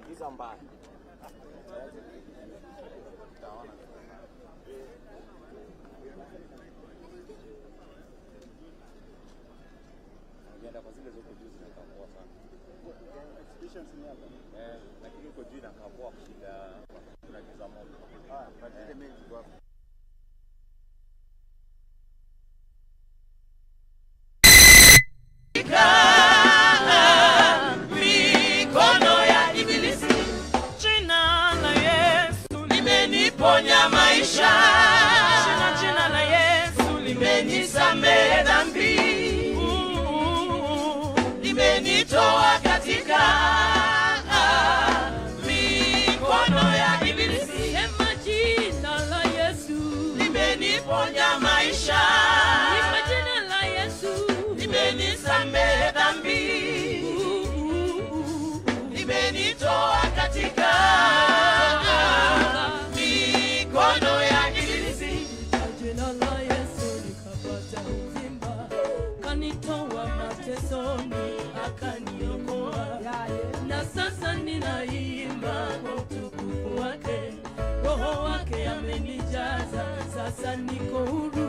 Giza mbaya. Nenda kwa zile zote juzi na kapoa sana. Exhibitions ni hapa. Lakini uko juu na kapoa kushinda kuna giza moja. But ile mengi kwa mikono ya ibilisi, jina la Yesu limeniponya maisha, jina la Yesu limenisamehe dhambi, limenitoa katika mikono ya ibilisi. Sema jina la Yesu limeniponya maisha, jina la Yesu limenisamehe dhambi, limenitoa katika mikono ya ibilisi. Jina la Yesu likapata uzima, kanitoa matesoni, akaniokoa, na sasa ninaimba kwa utukufu wake. Roho wake amenijaza, sasa niko huru.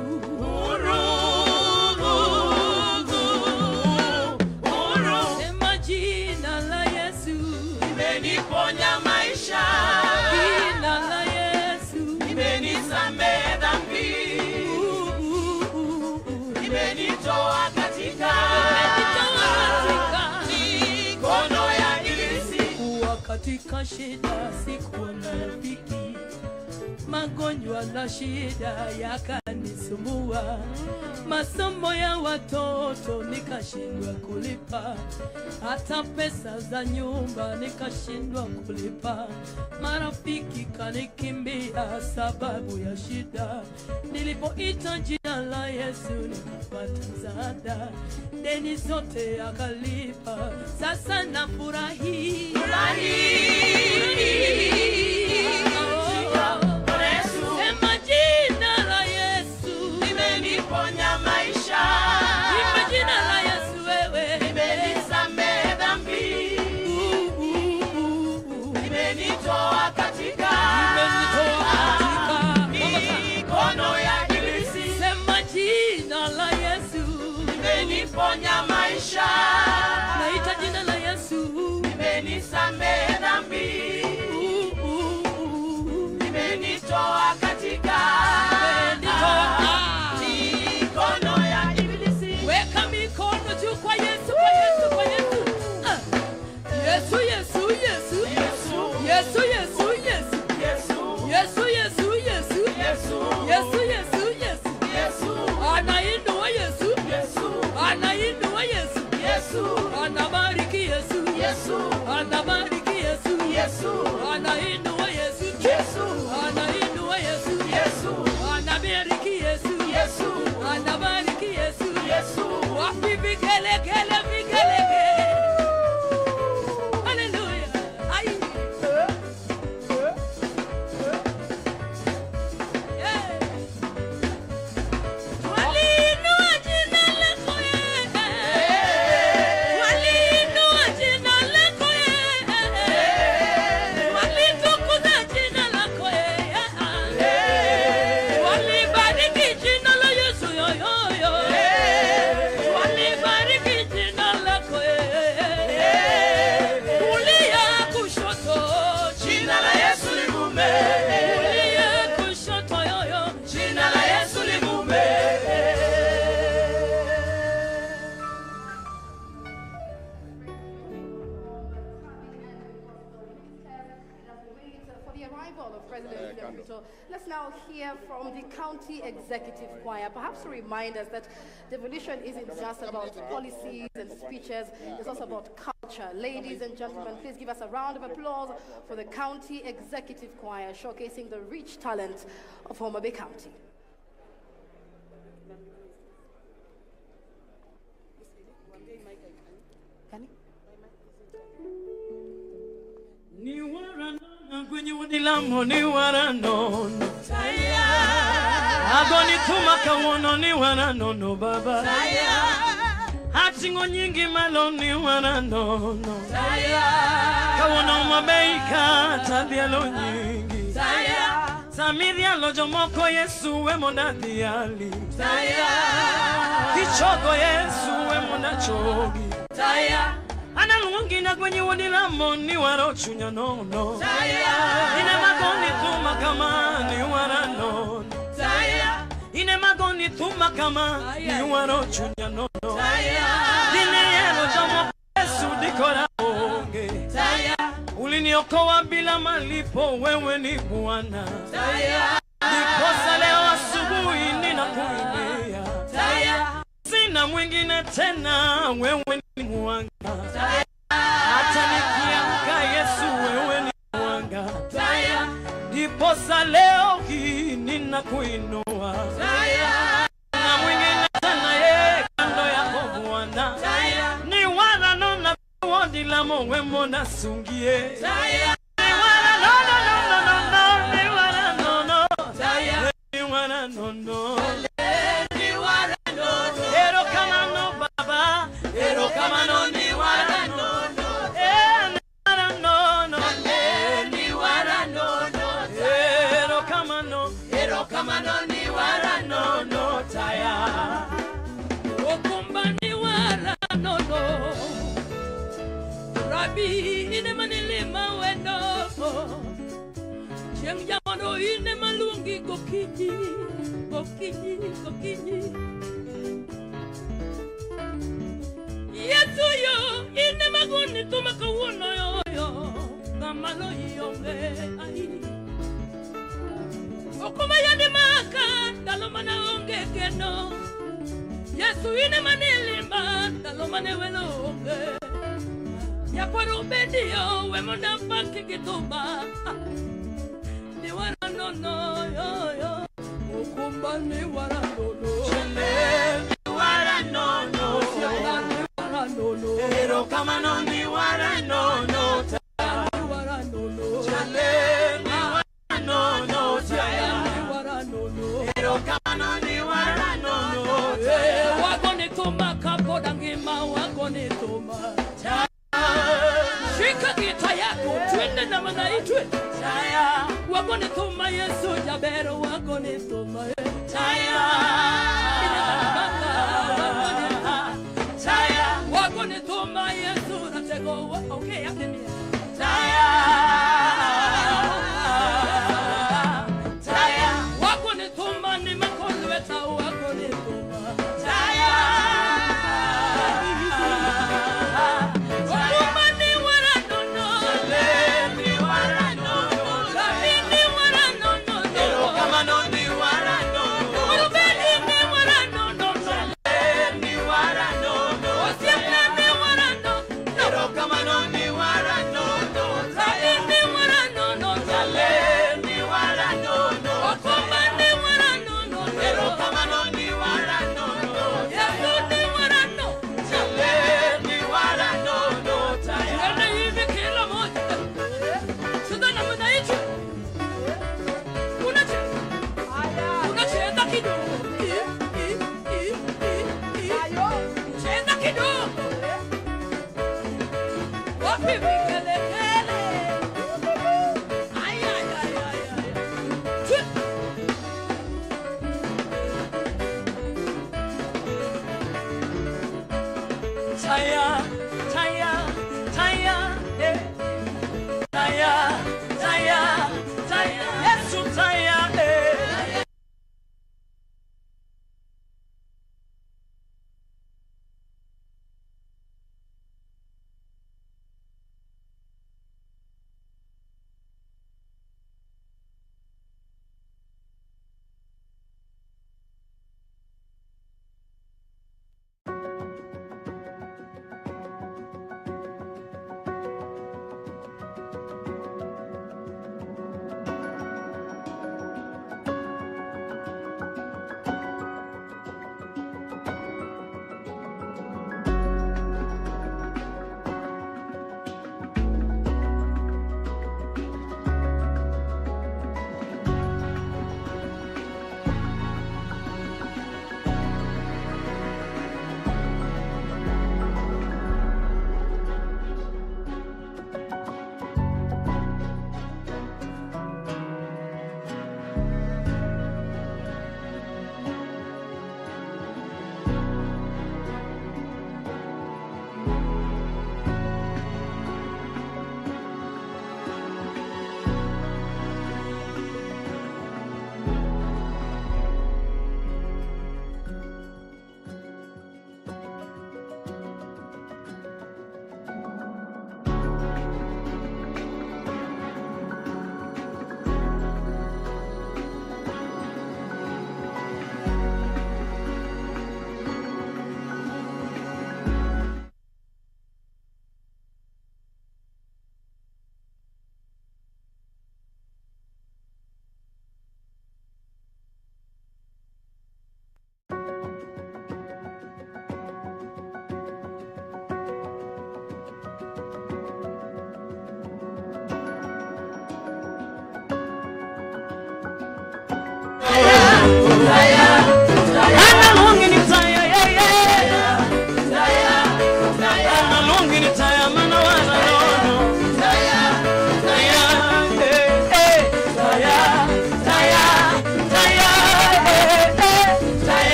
Sema jina la Yesu limeniponya maisha, jina la Yesu limenisamehe dhambi, limenitoa katika mikono ya ibilisi. Kuwa katika shida sikuwa na rafiki, magonjwa na shida yakanisumbua, masomo ya watoto nikashindwa kulipa, hata pesa za nyumba nikashindwa kulipa, marafiki kanikimbia sababu ya shida. Nilipoita jina la Yesu nikapata msaada, deni zote akalipa, sasa nafurahi. Sema jina la Yesu limeniponya maisha, jina la Yesu wewe limenisamehe dhambi, limenitoa katika mikono ya ibilisi. Sema jina la Yesu limeniponya maisha, naita jina la Yesu limenisamehe dhambi, limenitoa katika mikono ya ibilisi. Weka mikono juu kwa Yesu, kwa Yesu, kwa Yesu. Yesu, Yesu, Yesu, Yesu, Yesu, Yesu, Yesu, Yesu, Yesu, Yesu, Yesu, Yesu, Yesu, Yesu. Anainua Yesu, anainua Yesu, anabariki Yesu, anabariki Yesu, anainua Yesu, anainua Yesu, anabariki Yesu, anabariki Yesu. Wapi vigelegele, vigelegele. Hallelujah. Walinua jina lako walinua jina lako walitukuza jina lako walibariki jina la Yesu yoyoyo, walibariki jina lako kulia kushoto, jina la Yesu livume, kulia kushoto yoyo, jina la Yesu livume. For the arrival of President Devolution, let's now hear from the County Executive Choir. Perhaps to remind us that Devolution isn't just about policies and speeches, it's also about culture. Ladies and gentlemen, please give us a round of applause for the County Executive Choir, showcasing the rich talent of Homa Bay County. Ni warano kwenye unilamo ni warano Agoni tumaka wono ni warano no baba Hatingo nyingi maloni waranono Kawono mabeika tabialo nyingi Samiria lojo moko Yesu we mona diali Kichoko Yesu we mona chogi Ana lungi na kwenye wadila moni waro chunya nono Ine magoni tuma kama ni waranono Ine magoni tuma kama ni waro chunya nono Dine yelo jomo Yesu dikora onge Uliniokoa bila malipo wewe ni Bwana Ndiposa leo asubuhi ninakuimbia Sina mwingine tena wewe ni mwanga Hata nikiamka Yesu wewe ni mwanga Ndiposa leo hii ninakuinua Na mwingine tena ye kando yako Bwana Ni wana nona wodi la mowe mona sungie Ni wana no no no no no Ni wana no no Ni wana no no Ni wana no no Ero kama no baba Ero kama no ni wana no no Ni wana no no Ni wana no no Ero kama no ni wana no no Taya Okumba ni wana no no Rabi ine manilima wendo Cheng jamano ine malungi kokiji Yesu yo ine maguni tumakawono yo Kamalo yonge ai Okuma yande maka dalomana onge keno Yesu ine manilima dalomane welonge Ya kwaro bedio we monda paki gituba Ni wara no no yo yo Okumba ni wara no no Chele ni wara no no Siala ni wara no no Ero kama no ni wara no no Ni wara no no Chele ni wara no no Siala ni wara no no Ero kama no ni wara no no Wako ni tuma kapo dangima wako ni tuma Shika gita yako twende na manaitwe Taya Wako ni tuma Yesu jabero wako ni tuma Taya Taya Wako ni tuma Yesu natego Okay, yakimia Taya Taya Wako ni tuma ni makolweta wako ni tuma Taya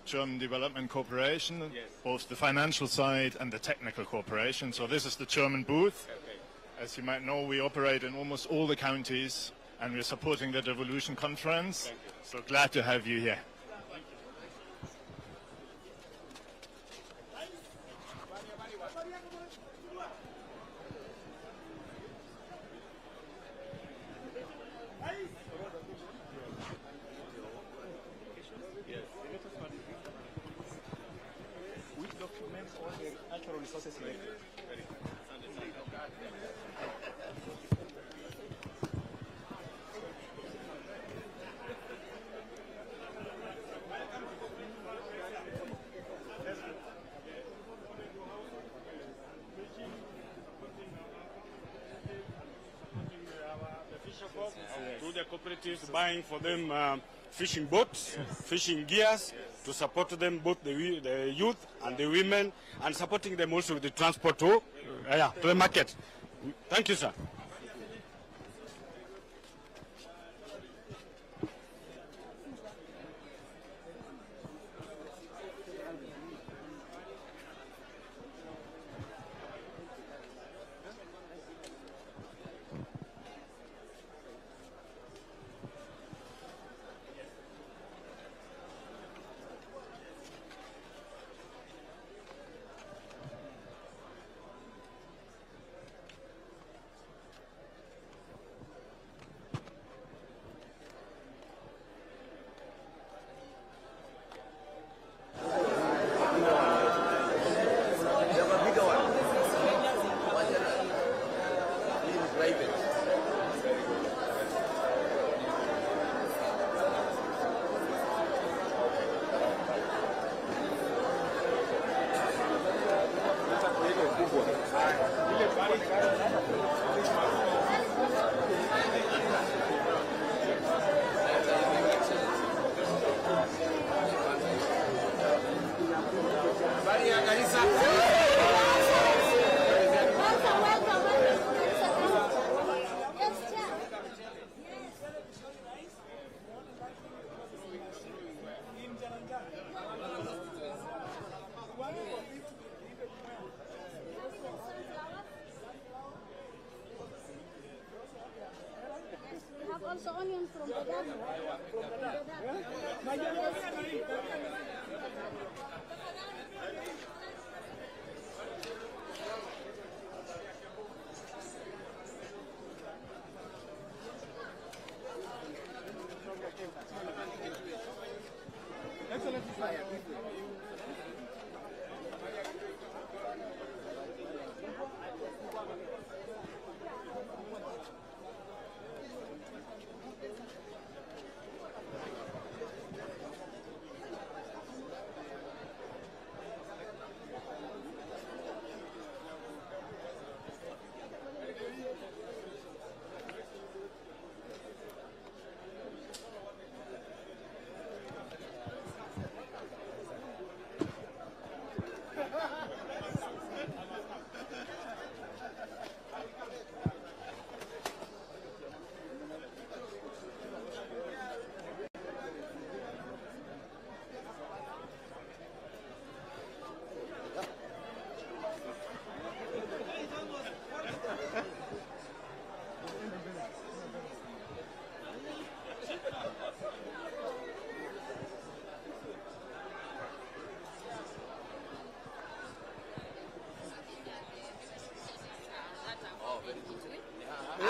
German Development Cooperation, both the financial side and the technical cooperation. So this is the German booth. As you might know, we operate in almost all the counties and we're supporting the Devolution conference. So glad to have you here. To the cooperatives, buying for them fishing boats, fishing gears, to support them, both the youth and the women, and supporting them also with the transport to the market. Thank you, sir. also onion from the garden.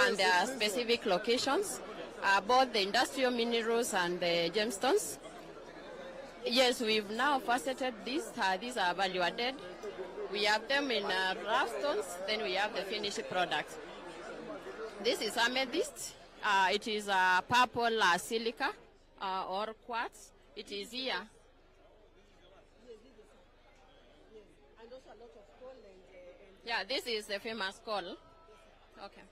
And there are specific locations, both the industrial minerals and the gemstones. Yes, we've now faceted these. These are value added. We have them in rough stones, then we have the finished product. This is amethyst. It is purple silica or quartz. It is here. Yeah, this is the famous coal. Okay.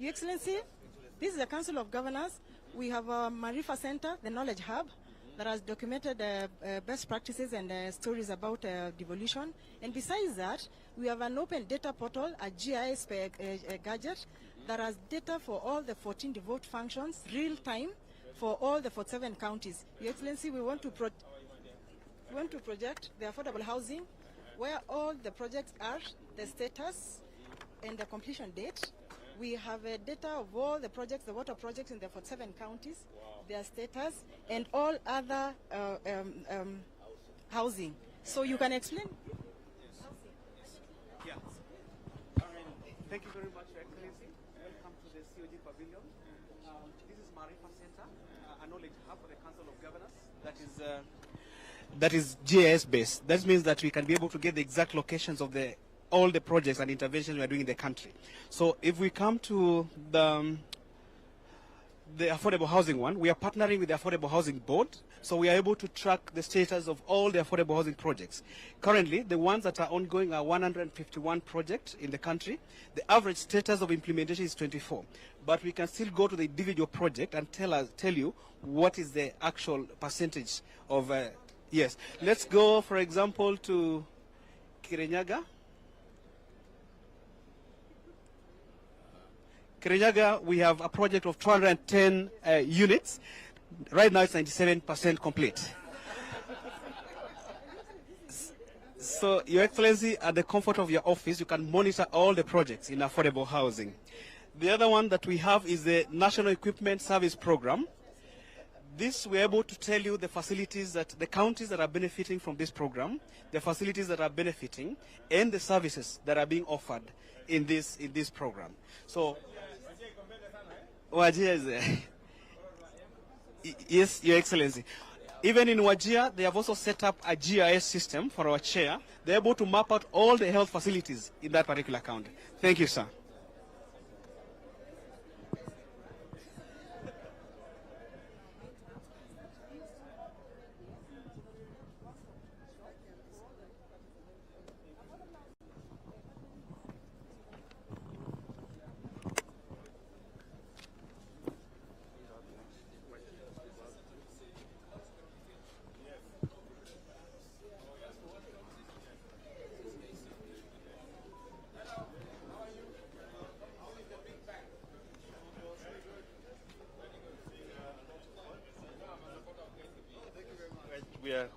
Your Excellency, this is the Council of Governors. We have a Marifa Center, the Knowledge Hub, that has documented best practices and stories about devolution. And besides that, we have an open data portal, a GIS gadget, that has data for all the 14 devolved functions, real time, for all the 47 counties. Your Excellency, we want to project the affordable housing, where all the projects are, the status, and the completion date. We have data of all the projects, the water projects in the 47 counties, their status, and all other housing. So you can explain? Yeah. Thank you very much, Your Excellency. Welcome to the COG Pavilion. This is Marifa Center, a knowledge hub for the Council of Governors. That is GIS based. That means that we can be able to get the exact locations of all the projects and interventions we are doing in the country. So if we come to the affordable housing one, we are partnering with the Affordable Housing Board, so we are able to track the status of all the affordable housing projects. Currently, the ones that are ongoing are 151 projects in the country. The average status of implementation is 24, but we can still go to the individual project and tell you what is the actual percentage of. Yes, let's go, for example, to Kirinyaga. Kirinyaga, we have a project of 210 units. Right now it's 97% complete. So, Your Excellency, at the comfort of your office, you can monitor all the projects in affordable housing. The other one that we have is the National Equipment Service Program. This, we're able to tell you the facilities that the counties that are benefiting from this program, the facilities that are benefiting, and the services that are being offered in this program. So, Wajir is there. Yes, Your Excellency. Even in Wajir, they have also set up a GIS system for our chair. They're able to map out all the health facilities in that particular county. Thank you, sir.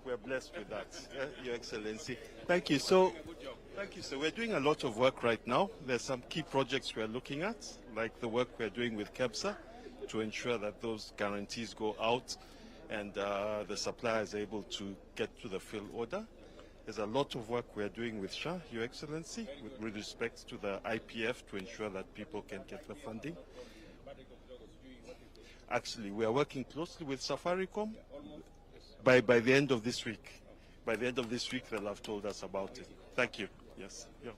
We are blessed with that, Your Excellency. Thank you. So, thank you, sir. We're doing a lot of work right now. There's some key projects we're looking at, like the work we're doing with KEBSA, to ensure that those guarantees go out and the supplier is able to get to the fill order. There's a lot of work we're doing with SHA, Your Excellency, with respect to the IPF to ensure that people can get the funding. Actually, we are working closely with Safaricom. By the end of this week. By the end of this week, they'll have told us about it. Thank you. Yes. Yeah.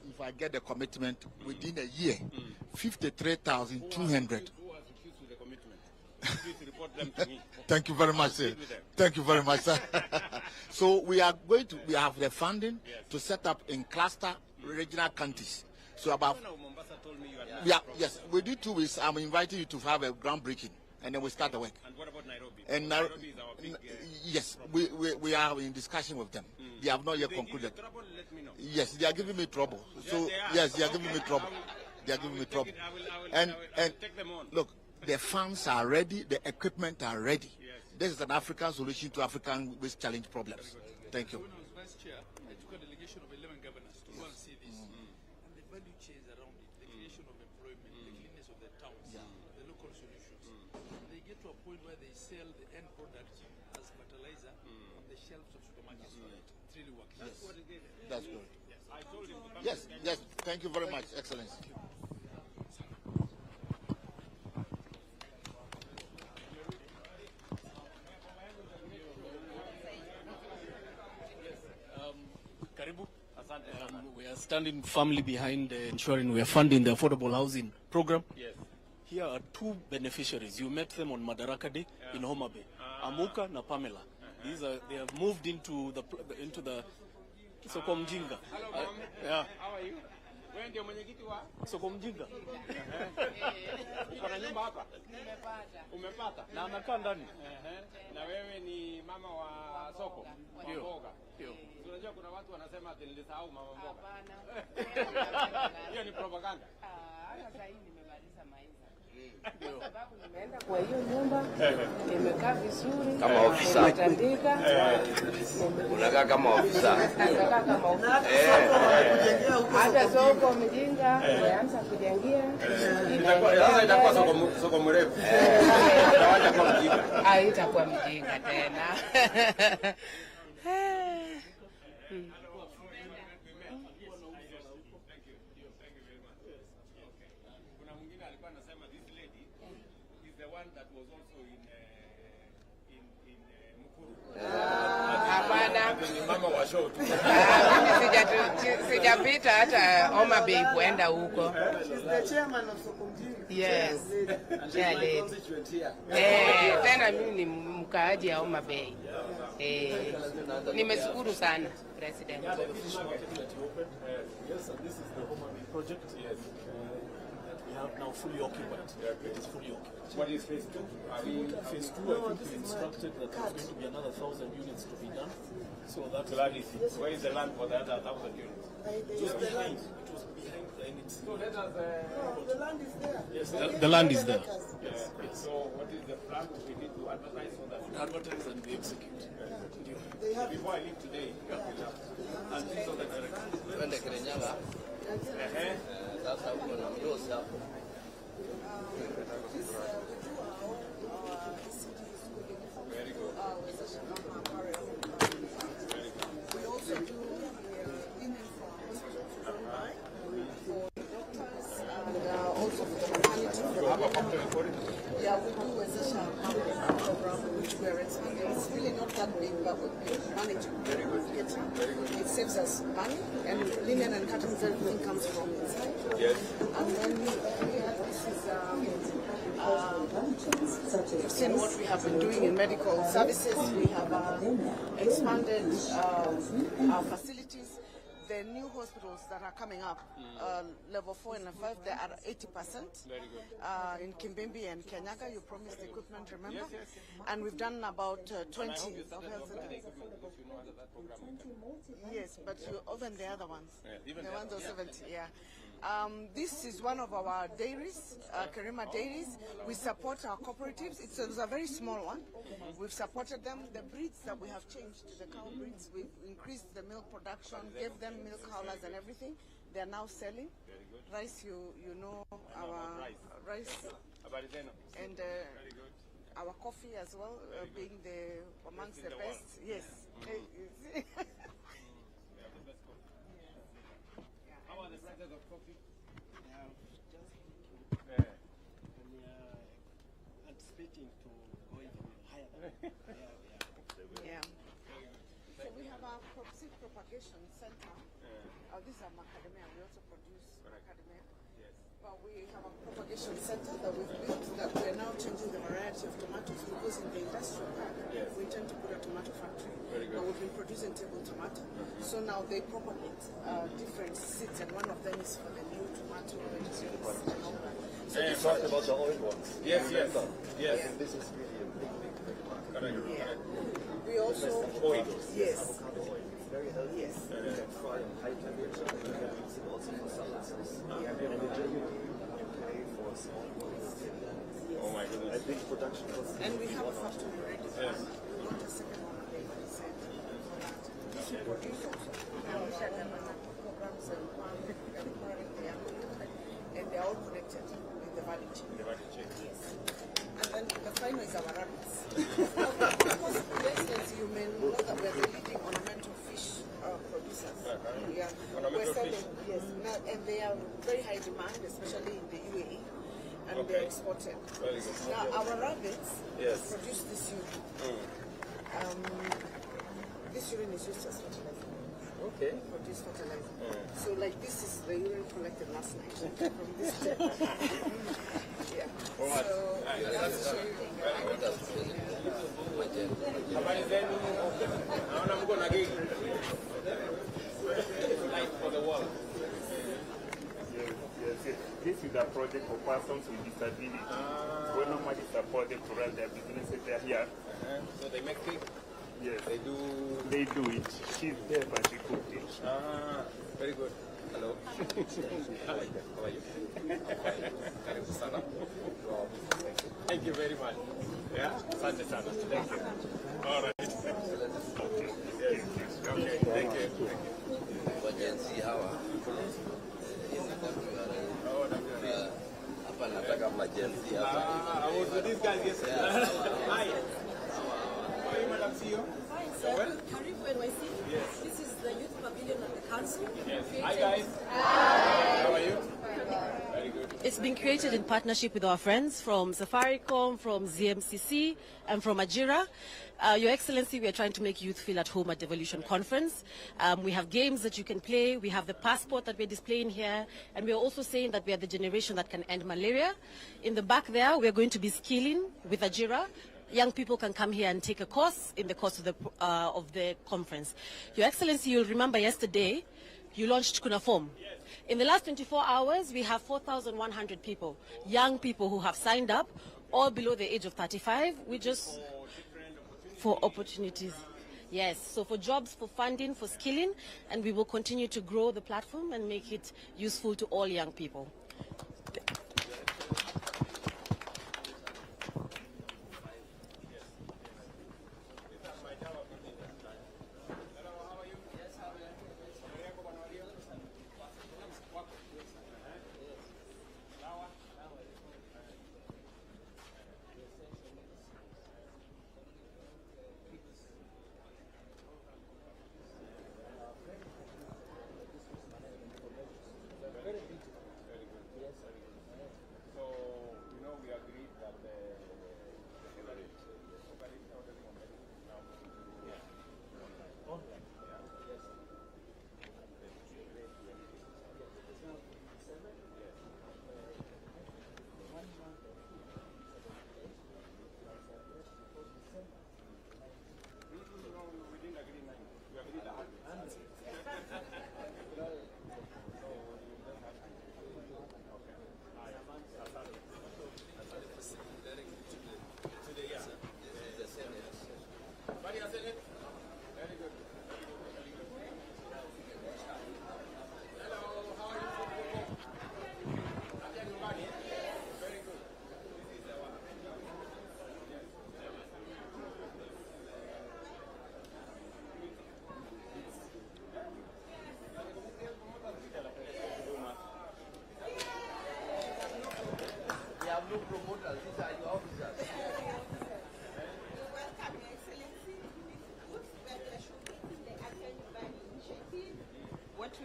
If I get the commitment within a year, 53,200. Please report them to me. Thank you very much, sir. Thank you very much, sir. So we have the funding to set up in cluster regional counties. So about yes, we do 2 weeks. I'm inviting you to have a groundbreaking, and then we start the work. And what about Nairobi? And Nairobi is our big, yes, we are in discussion with them. They have not yet concluded. Trouble, let me know. Yes, they are giving me trouble. So yes, they are giving me trouble. They are giving me trouble. And take them on. Look. The funds are ready, the equipment are ready. Yes. This is an African solution to African waste challenge problems. Thank you. When I was vice chair, I took a delegation of 11 governors to go and see this. And the value chains around it, the creation of employment, the cleanness of the towns, the local solutions. They get to a point where they sell the end product as fertilizer on the shelves of supermarkets. It really works. That's what it is. That's good. Yes. I told him. Yes, yes. Thank you very much, Excellency. We are standing firmly behind ensuring we are funding the affordable housing program. Yes. Here are two beneficiaries. You met them on Madaraka Day in Homa Bay. Amuka na Pamela. They have moved into the Soko Mjinga. Yeah. How are you? Wewe ndio mwenyekiti wa Soko Mjinga. Uko na nyumba hapa? Nimepata. Umepata? Na anakaa ndani. Na wewe ni mama wa soko? Ndio. Mboga. Ndio. Unajua kuna watu wanasema ati nilisahau mama mboga. Hapana. Hiyo ni propaganda. Sasa hii nimemaliza maisha. Ndio. Sababu nimeenda kwa hiyo nyumba, nimekaa vizuri. Kama ofisa. Nimetandika. Unakaa kama ofisa. Nakaa kama ofisa. Hata soko Mjinga nimeanza kujengia. Sasa itakuwa soko mrefu. Itawacha kwa Mjinga. Haitakuwa Mjinga tena. Mama wa show tu. Sijapita hata Homa Bay kuenda huko. She's the chairman of Sokomjinga. Yes. Tena mimi ni mkaaji ya Homa Bay. Nimeshukuru sana President. Yes, and this is the Homa Bay project. Yes. That we have now fully occupied. It is fully occupied. What is phase 2? Phase 2, I think we instructed that there's going to be another 1,000 units to be done. So that's where is the land for the other 1,000 units? It was behind. It was behind the NHC. So let us. The land is there. Yes, the land is there. Yes. So what is the plan? We need to advertise so that we advertise and we execute. Before I leave today, and these are the directions. Twende Kirinyaga. Sasa huko na mdosi hapo. Very good. We also do women from hospital for doctors and also for the maternity. Yeah, we do Wezesha program which we are expanding. It's really not that big, but we're managing. Very good. It saves us money, and linen and curtains, everything comes from inside. Yes. And then this is you've seen what we have been doing in medical services. We have expanded our facilities. The new hospitals that are coming up, level 4 and 5, they are 80%. Very good. In Kimbimbi and Kenyaga, you promised equipment, remember? Yes. And we've done about 20 of health centers. Yes, but you open the other ones. Even the ones of 70, yeah. This is one of our dairies, Karima Dairies. We support our cooperatives. It's a very small one. We've supported them. The breeds that we have changed to the cow breeds, we've increased the milk production, gave them milk howlers and everything. They're now selling. Rice, you know, our rice. And our coffee as well, being amongst the best. Yes. How are the prices of coffee? Anticipating to go even higher. Yeah. So we have our seed propagation center. These are macadamia. We also produce macadamia. Yes. But we have a propagation center that we've built that we're now changing the variety of tomatoes because in the industrial park we intend to put a tomato factory. But we've been producing table tomato. So now they propagate different seeds, and one of them is for the new tomato varieties. So you talked about the old ones. Yes. Yes. And this is really a big Correct. We also oils. Yes. avocado oil. It's very healthy. Yes. You can fry in high temperature. You can use it also for salad sauce. And in Germany, you pay for small quantities. Oh my goodness. I think production costs. And we have a factory ready. Yes. We want a second one ready for that. This we produce also. Programs and they are all connected with the value chain. Yes. And then the final is our rabbits. As you may know that we are the leading ornamental fish producers. Yeah. Ornamental We're selling, fish. yes. And they are very high demand, especially in the UAE. And they're exported. Very good. Now our rabbits produce this urine. This urine is used as fertilizer. Okay. Produce fertilizer. So like this is the urine collected last night from this tip. Yeah. Alright. So that's to show you. Habari zenu. Naona mko na gig. Light for the world. Yes. This is a project for persons with disability. We normally support them to run their businesses. They are here. So they make cake? Yes. They do it. She's there, but she cooked it. Very good. Hello. How are you? Karibu sana. Thank you very much. Yeah? Asante sana. Thank you. All right. Okay. Thank you. Wajenzi hawa hapa nataka majenzi hapa. I was with these guys yesterday. Hi. How are you, Madam CEO? Hi, sir. Karibu NYC. Yes. This is the youth pavilion at the council. Yes. Hi, guys. Hi. How are you? Very good. It's been created in partnership with our friends from Safaricom, from ZMCC, and from Ajira. Your Excellency, we are trying to make youth feel at home at Devolution Conference. We have games that you can play. We have the passport that we're displaying here. And we are also saying that we are the generation that can end malaria. In the back there, we're going to be skilling with Ajira. Young people can come here and take a course in the course of the conference. Your Excellency, you'll remember yesterday, you launched Kunaform. In the last 24 hours, we have 4,100 people, young people who have signed up, all below the age of 35. We just for opportunities. Yes, so for jobs, for funding, for skilling, and we will continue to grow the platform and make it useful to all young people.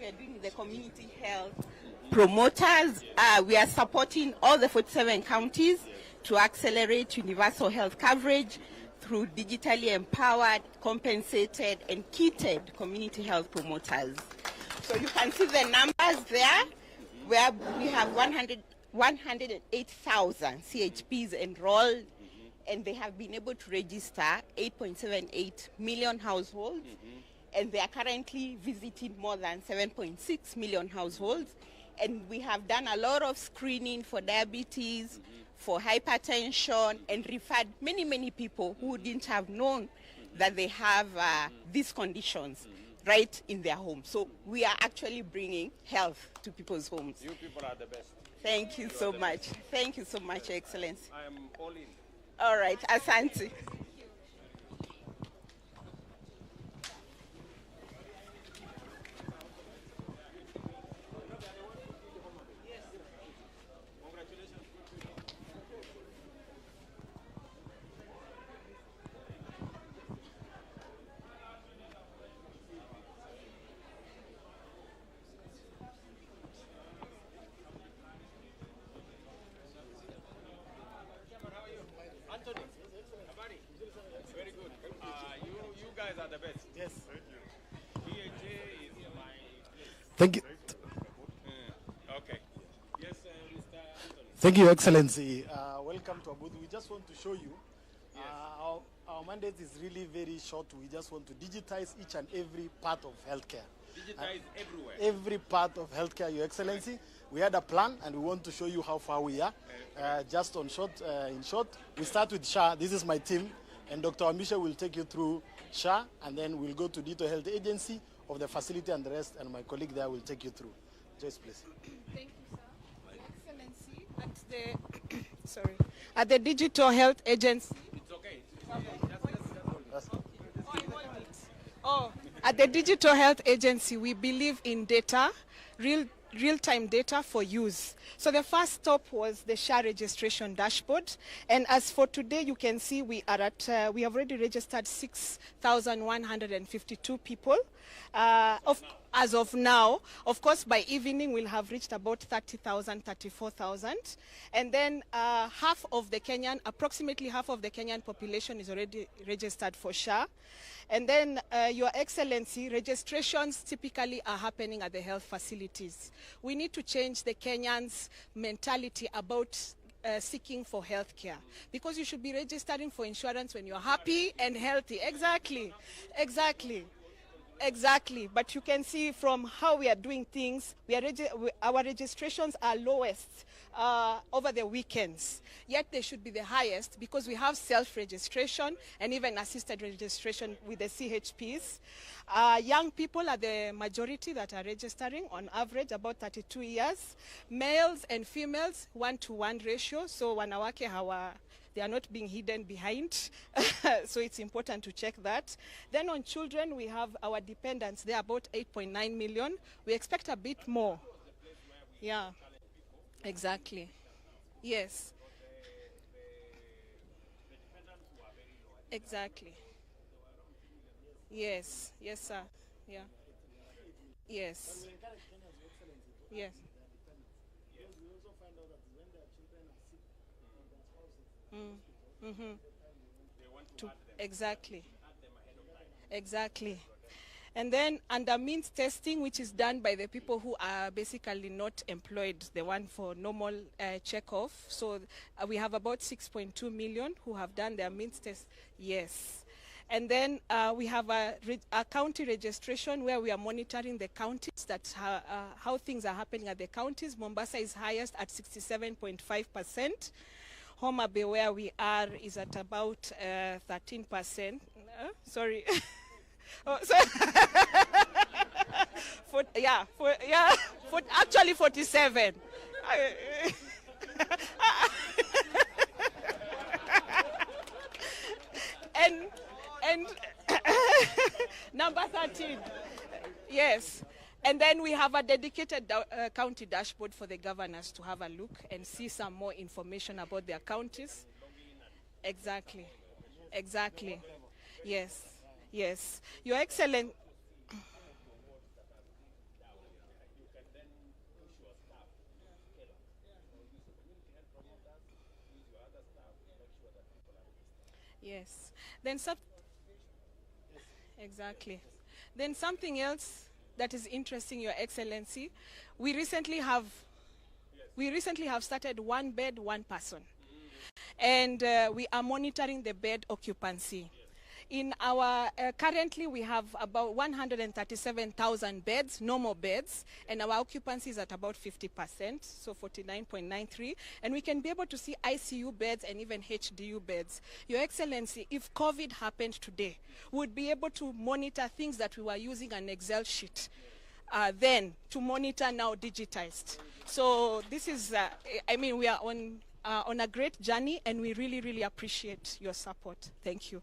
We are doing the community health promoters. We are supporting all the 47 counties to accelerate universal health coverage through digitally empowered, compensated, and kitted community health promoters. So you can see the numbers there, where we have 108,000 CHPs enrolled, and they have been able to register 8.78 million households. And they are currently visiting more than 7.6 million households. And we have done a lot of screening for diabetes, for hypertension, and referred many people who didn't have known that they have these conditions right in their home. So we are actually bringing health to people's homes. You people are the best. Thank you so much. Thank you so much, Your Excellency. I am all in. All right, Asante. Anthony, habari? Thank you. Okay. Yes, Mr. Anthony. Thank you, Excellency. Welcome to our booth. We just want to show you our mandate is really very short. We just want to digitize each and every part of healthcare. Digitize everywhere. Every part of healthcare, Your Excellency. We had a plan, and we want to show you how far we are. Just in short, we start with SHA. This is my team, and Dr. Amisha will take you through SHA, and then we'll go to Digital Health Agency of the facility and the rest, and my colleague there will take you through. Joyce, please. Thank you, sir. Excellency, at the Digital Health Agency. It's okay. At the Digital Health Agency, we believe in data, real-time data for use. So the first stop was the SHA registration dashboard. And as for today, you can see we have already registered 6,152 people. As of now, of course, by evening, we'll have reached about 30,000, 34,000. And then approximately half of the Kenyan population is already registered for SHA. And then, Your Excellency, registrations typically are happening at the health facilities. We need to change the Kenyans' mentality about seeking for health care, because you should be registering for insurance when you're happy and healthy. Exactly. But you can see from how we are doing things, our registrations are lowest over the weekends. Yet they should be the highest because we have self-registration and even assisted registration with the CHPs. Young people are the majority that are registering, on average about 32 years. Males and females, 1-to-1 ratio. So wanawake they are not being hidden behind. So it's important to check that. Then on children, we have our dependents. They're about 8.9 million. We expect a bit more. Yeah, exactly. Yes. Exactly. Yes, sir. Yeah. Yes. Yes. Exactly. And then under means testing, which is done by the people who are basically not employed, the one for normal check-off. So we have about 6.2 million who have done their means test. Yes. And then we have a county registration where we are monitoring the counties, that's how things are happening at the counties. Mombasa is highest at 67.5%. Homa Bay, where we are, is at about 13%. Sorry. Actually 47. and number 13. Yes. And then we have a dedicated county dashboard for the governors to have a look and see some more information about their counties. Exactly. Yes. Your Excellency. Yes. Exactly. Then something else that is interesting, Your Excellency, we recently have started one bed, one person. And we are monitoring the bed occupancy. In our, currently we have about 137,000 beds, normal beds, and our occupancy is at about 50%, so 49.93. And we can be able to see ICU beds and even HDU beds. Your Excellency, if COVID happened today, we would be able to monitor things that we were using an Excel sheet then to monitor now digitized. So this is, we are on a great journey, and we really, really appreciate your support. Thank you.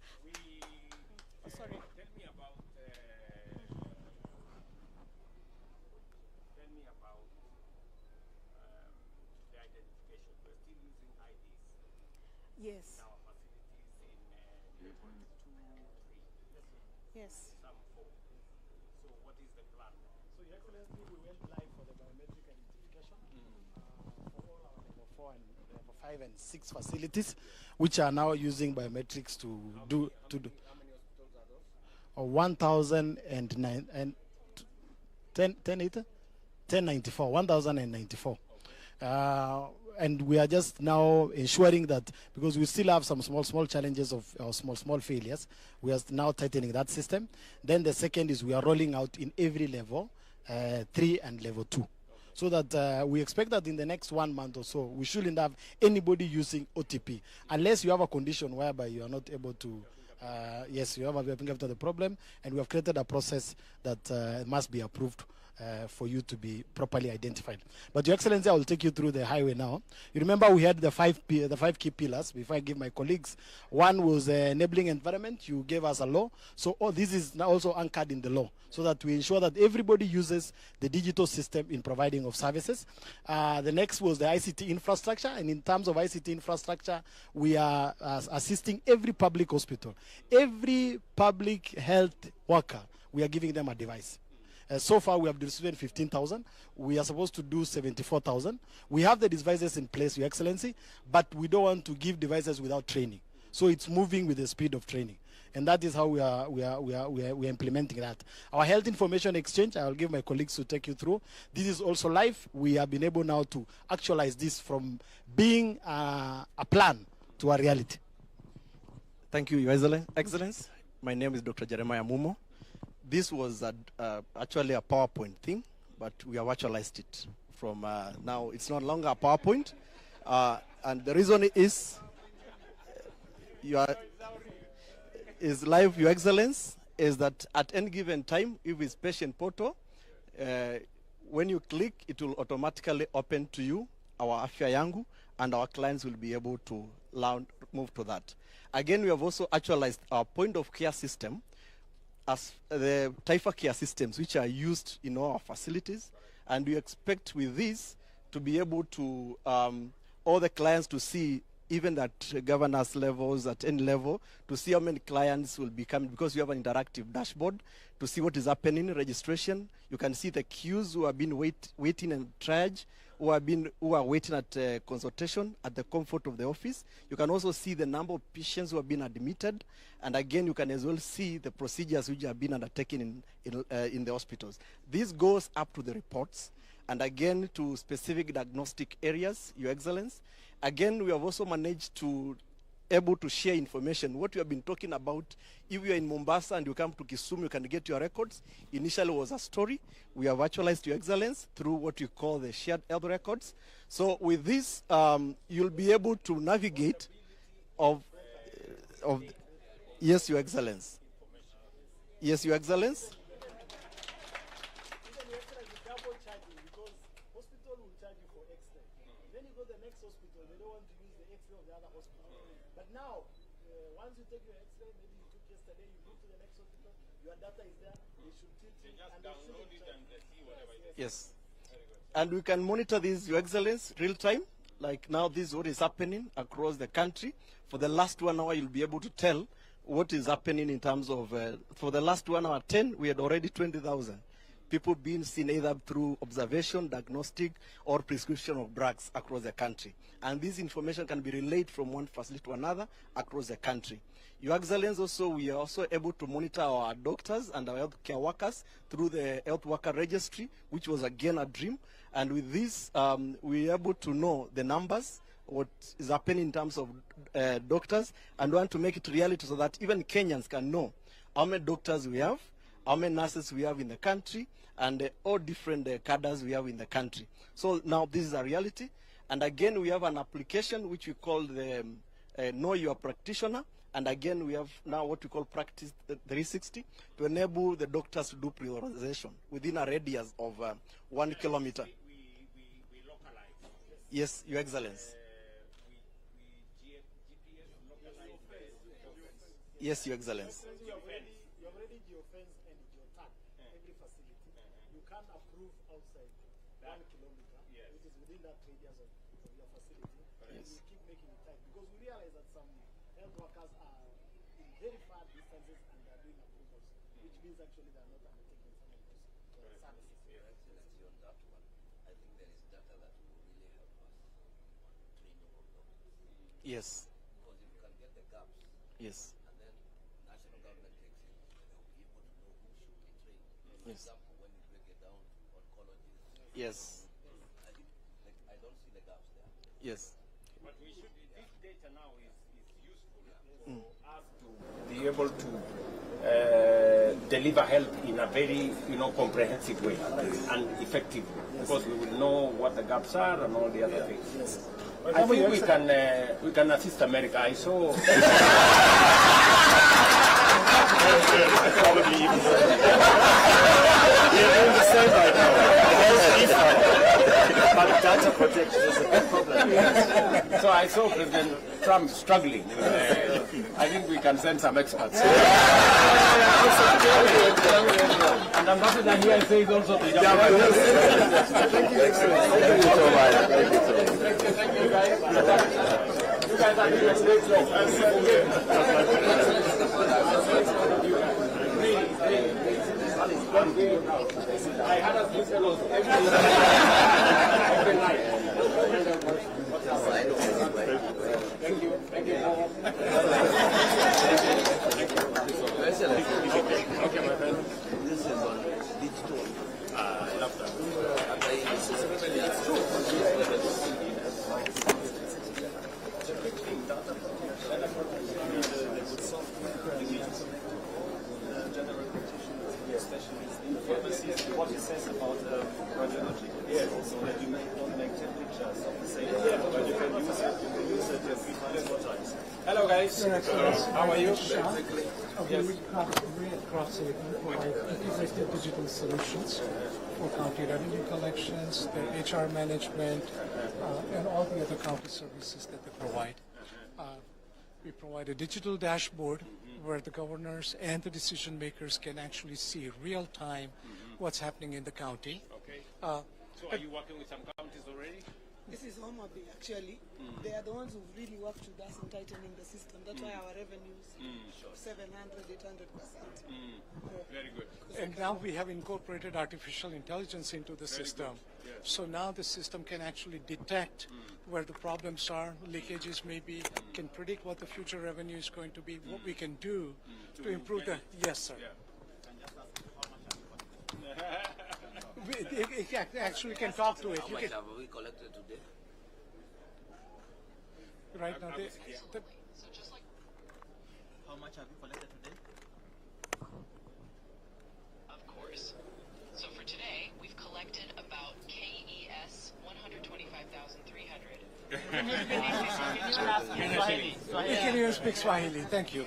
Sorry. Tell me about the identification. We're still using IDs. Yes. In our facilities in 2, 3. Yes. Some 4. So what is the plan? So, Your Excellency, we went live for the biometric identification for all our level 4 and level 5 and 6 facilities, which are now using biometrics to do. How many hospitals are those? 1,009 and 10 1094. And we are just now ensuring that, because we still have some small challenges of small failures, we are now tightening that system. Then the second is we are rolling out in every level 3 and level 2. So that we expect that in the next 1 month or so, we shouldn't have anybody using OTP, unless you have a condition whereby you are not able to. Yes, you have a the problem, and we have created a process that must be approved for you to be properly identified. But Your Excellency, I will take you through the highway now. You remember we had the five key pillars. Before I give my colleagues, one was enabling environment. You gave us a law. So this is now also anchored in the law, so that we ensure that everybody uses the digital system in providing of services. The next was the ICT infrastructure, and in terms of ICT infrastructure, we are assisting every public hospital, every public health worker. We are giving them a device. So far, we have distributed 15,000. We are supposed to do 74,000. We have the devices in place, Your Excellency, but we don't want to give devices without training. So it's moving with the speed of training, and that is how we are implementing that. Our health information exchange, I will give my colleagues to take you through. This is also live. We have been able now to actualize this from being a plan to a reality. Thank you, Your Excellency. My name is Dr. Jeremiah Mumo. This was actually a PowerPoint thing, but we have actualized it from now. It's no longer a PowerPoint, and the reason is is live, Your Excellency, is that at any given time, if it's patient portal, when you click, it will automatically open to you our Afya Yangu, and our clients will be able to move to that. Again, we have also actualized our point of care system as the Taifa care systems, which are used in all our facilities, and we expect with this to be able to all the clients to see, even at governance levels, at any level, to see how many clients will be coming, because you have an interactive dashboard to see what is happening in registration. You can see the queues who have been waiting and triage, who are waiting at consultation at the comfort of the office. You can also see the number of patients who have been admitted, and again, you can as well see the procedures which have been undertaken in the hospitals. This goes up to the reports, and again to specific diagnostic areas, Your Excellency. Again, we have also managed to able to share information. What we have been talking about, if you are in Mombasa and you come to Kisumu, you can get your records. Initially was a story. We have actualized, Your Excellency, through what you call the shared health records. So with this, you'll be able to navigate yes, Your Excellency. Yes, Your Excellency. Now, once you take your X-ray, maybe you took yesterday, you move to the next hospital, your data is there, they should treat you, and download it and see whatever it is. Yes. And we can monitor this, Your Excellency, real time. Like now, this is what is happening across the country. For the last 1 hour, you'll be able to tell what is happening in terms of, for the last 1 hour 10, we had already 20,000 people being seen either through observation, diagnostic, or prescription of drugs across the country. And this information can be relayed from one facility to another across the country. Your Excellency, also, we are also able to monitor our doctors and our healthcare workers through the health worker registry, which was again a dream. And with this, we are able to know the numbers, what is happening in terms of doctors, and want to make it reality so that even Kenyans can know how many doctors we have, how many nurses we have in the country, and all different cadres we have in the country. So now this is a reality. And again, we have an application which we call the Know Your Practitioner. And again, we have now what we call Practice 360 to enable the doctors to do prioritization within a radius of 1 kilometer. We localize. Yes, Your Excellency. Yes, Your Excellency. You have already geofence and geotag every facility. You can't approve outside 1 kilometer, which is within that radius of your facility. And we keep making it tight because we realize that some health workers are in very far distances and they are doing approvals, which means actually they are not undertaking some of those services. Your Excellency, on that one, I think there is data that will really help us train our doctors. Yes. Because if you can get the gaps, yes, and then national government takes it, they will be able to know who should be trained. For yes, example, when you break it down to oncologists, Yes. I don't see the gaps there. Yes. But we should, this data now is useful us to be able to deliver help in a very, comprehensive way and effective, because we will know what the gaps are and all the other things. I think we can assist America. I saw. Probably even we're doing the same right now. But data protection is a big problem. So I saw President Trump struggling. I think we can send some experts. And Ambassador here says also the Thank you so much. Thank you so much. Thank you guys. You guys are doing a great job. I had a few fellows every night. Thank you. Thank you. Okay, my friend. This is on digital. I love that. What it says about radiology. Yes. So that you don't make 10 pictures of the same but you can use it 3 times. Hello guys. How are you? We across it provide integrated digital solutions for county revenue collections, their HR management, and all the other county services that they provide. We provide a digital dashboard where the governors and the decision makers can actually see real time what's happening in the county. Okay. So are you working with some counties already? This is Homa Bay, actually. They are the ones who really worked with us in tightening the system. That's why our revenues 700, 800%. Very good. And now we have incorporated artificial intelligence into the system. Yes. So now the system can actually detect where the problems are, leakages maybe, can predict what the future revenue is going to be, what we can do to improve the... Yes, sir. It actually can talk to it. How much have we collected today? Right now, How much have you collected today? Of course. So for today, we've collected about KES 125,300. We can even speak Swahili. Thank you.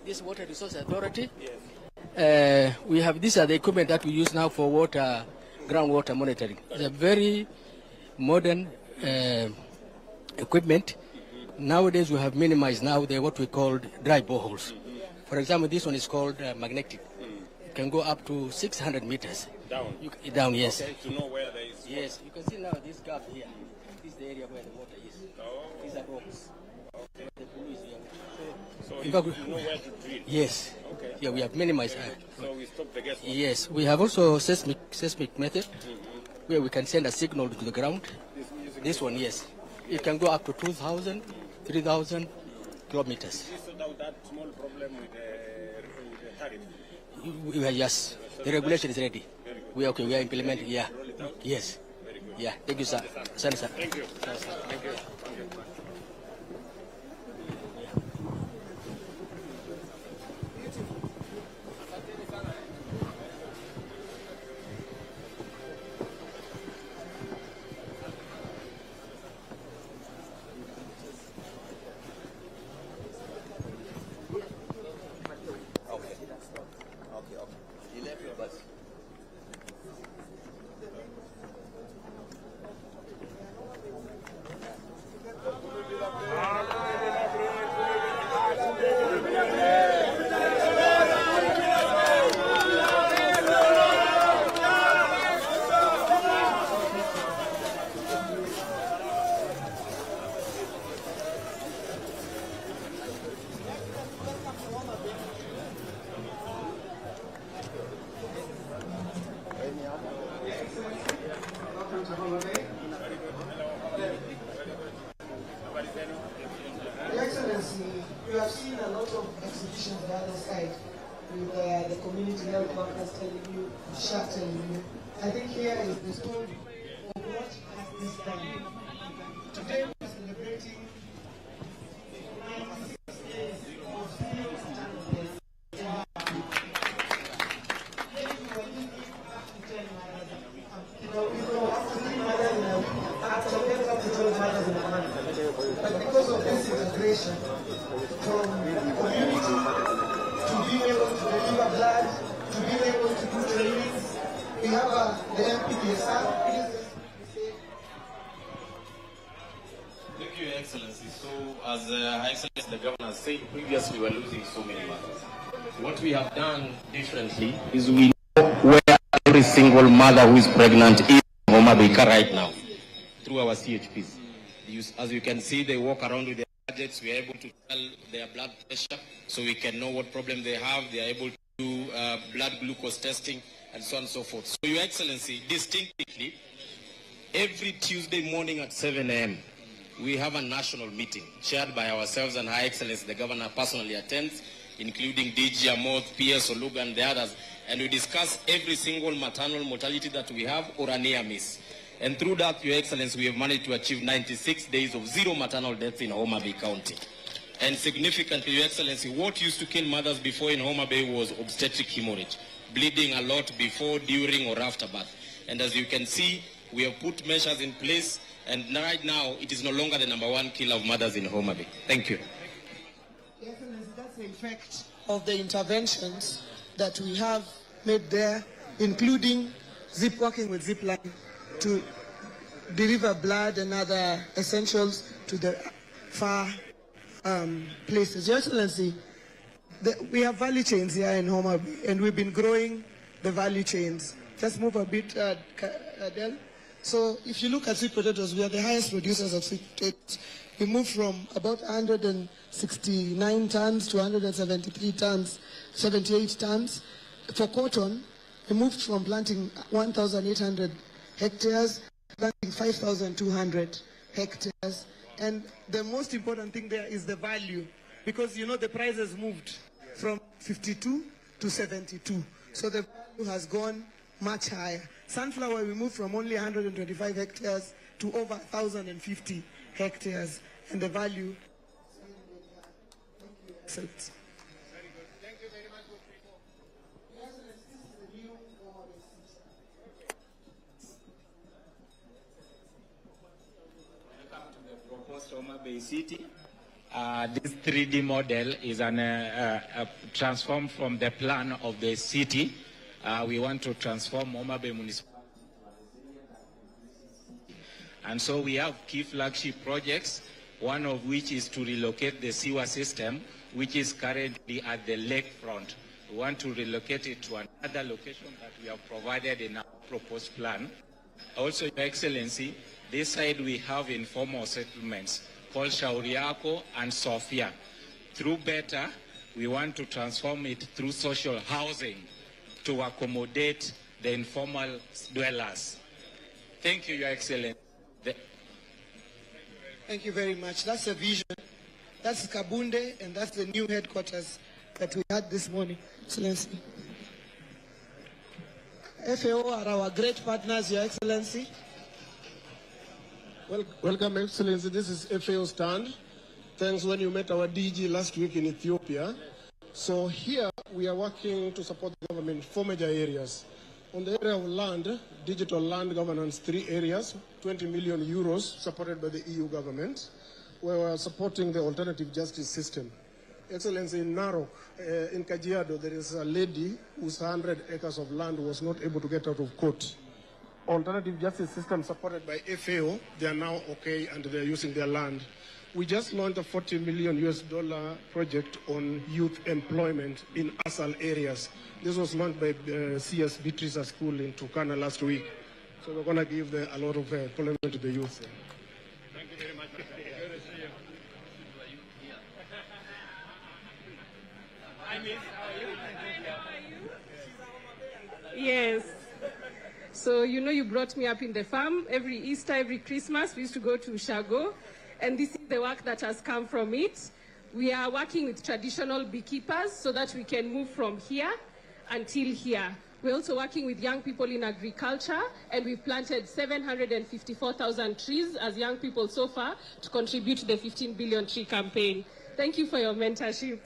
This Water Resource Authority. We have, these are the equipment that we use now for water, groundwater monitoring. It's a very modern equipment. Nowadays we have minimized now what we call dry boreholes. For example, this one is called magnetic. It can go up to 600 meters. Down? Down, yes. Okay, to know where there is. Yes, you can see now this gap here. This is the area where the water is. These are rocks. Okay. The blue is here. So In you fact, know where to drill? Yes. Okay. Yeah, we have minimized. So we stop the guesswork. Yes, we have also seismic method where we can send a signal to the ground. This one, yes. It can go up to 2,000, 3,000 kilometers. You sort out that small problem with the tariff. We are, yes, the regulation is ready. We are okay. We are implementing. Yeah. Yes. Very good. Yeah. Thank you, sir. Sir. Thank you. Thank you. Excellency, we have seen a lot of exhibitions on the other side with the community health workers telling you, SHA telling you. I think here is the story of what has this done. Today we're celebrating 96 days of zero maternal deaths. But because of this integration, from community to being able to deliver blood, to being able to do trainings, we have the MPDSR. Thank you, Your Excellency. So, as Her Excellency the Governor said previously, we were losing so many mothers. What we have done differently is we know where every single mother who is pregnant is in Homa Bay right now through our CHPs. As you can see, they walk around with their gadgets. We are able to tell their blood pressure, so we can know what problem they have. They are able to do blood glucose testing, and so on and so forth. So, Your Excellency, distinctly, every Tuesday morning at 7 a.m., we have a national meeting chaired by ourselves, and Her Excellency the Governor personally attends, including DG Amoth, PS Oluga, and the others, and we discuss every single maternal mortality that we have or a near miss. And through that, Your Excellency, we have managed to achieve 96 days of zero maternal deaths in Homa Bay County. And significantly, Your Excellency, what used to kill mothers before in Homa Bay was obstetric hemorrhage, bleeding a lot before, during, or after birth. And as you can see, we have put measures in place, and right now, it is no longer the #1 killer of mothers in Homa Bay. Thank you. Your Excellency, that's the effect of the interventions that we have made there, including working with Zipline to deliver blood and other essentials to the far places. Your Excellency, we have value chains here in Homa Bay, and we've been growing the value chains. Just move a bit, Adele. So if you look at sweet potatoes, we are the highest producers of sweet potatoes. We moved from about 169 tons to 173 tons, 78 tons. For cotton, we moved from planting 1,800 hectares, planting 5,200 hectares. And the most important thing there is the value, because you know the price has moved from 52 to 72. So the value has gone much higher. Sunflower, we moved from only 125 hectares to over 1,050 hectares. And the value, excellent. Proposed Homa Bay City. This 3D model is transformed from the plan of the city. We want to transform Homa Bay municipality. And so we have key flagship projects, one of which is to relocate the sewer system, which is currently at the lakefront. We want to relocate it to another location that we have provided in our proposed plan. Also, Your Excellency, this side we have informal settlements called Shauriako and Sofia. Through BETA, we want to transform it through social housing to accommodate the informal dwellers. Thank you, Your Excellency. Thank you very much. That's a vision. That's Kabunde, and that's the new headquarters that we had this morning, Excellency. FAO are our great partners, Your Excellency. Welcome, Excellency. This is FAO stand. Thanks when you met our DG last week in Ethiopia. So here we are working to support the government in 4 major areas. On the area of land, digital land governance, 3 areas, 20 million euros supported by the EU government. We are supporting the alternative justice system. Excellency, in Narok, in Kajiado, there is a lady whose 100 acres of land was not able to get out of court. Alternative justice system supported by FAO, they are now okay and they are using their land. We just launched a $40 million project on youth employment in ASAL areas. This was launched by CS Beatrice School in Turkana last week. So we're going to give a lot of employment to the youth. Thank you very much. Yes. So, you know, you brought me up in the farm. Every Easter, every Christmas, we used to go to Shago. And this is the work that has come from it. We are working with traditional beekeepers so that we can move from here until here. We're also working with young people in agriculture, and we've planted 754,000 trees as young people so far to contribute to the 15 billion tree campaign. Thank you for your mentorship.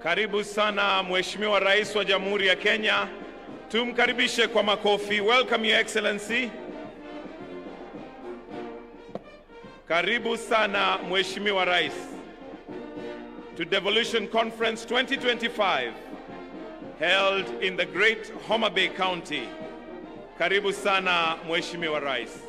Karibu sana Mheshimiwa Rais wa Jamhuri ya Kenya. Tumkaribishe kwa makofi. Welcome Your Excellency. Karibu sana Mheshimiwa Rais to Devolution Conference 2025 held in the great Homa Bay County. Karibu sana Mheshimiwa Rais.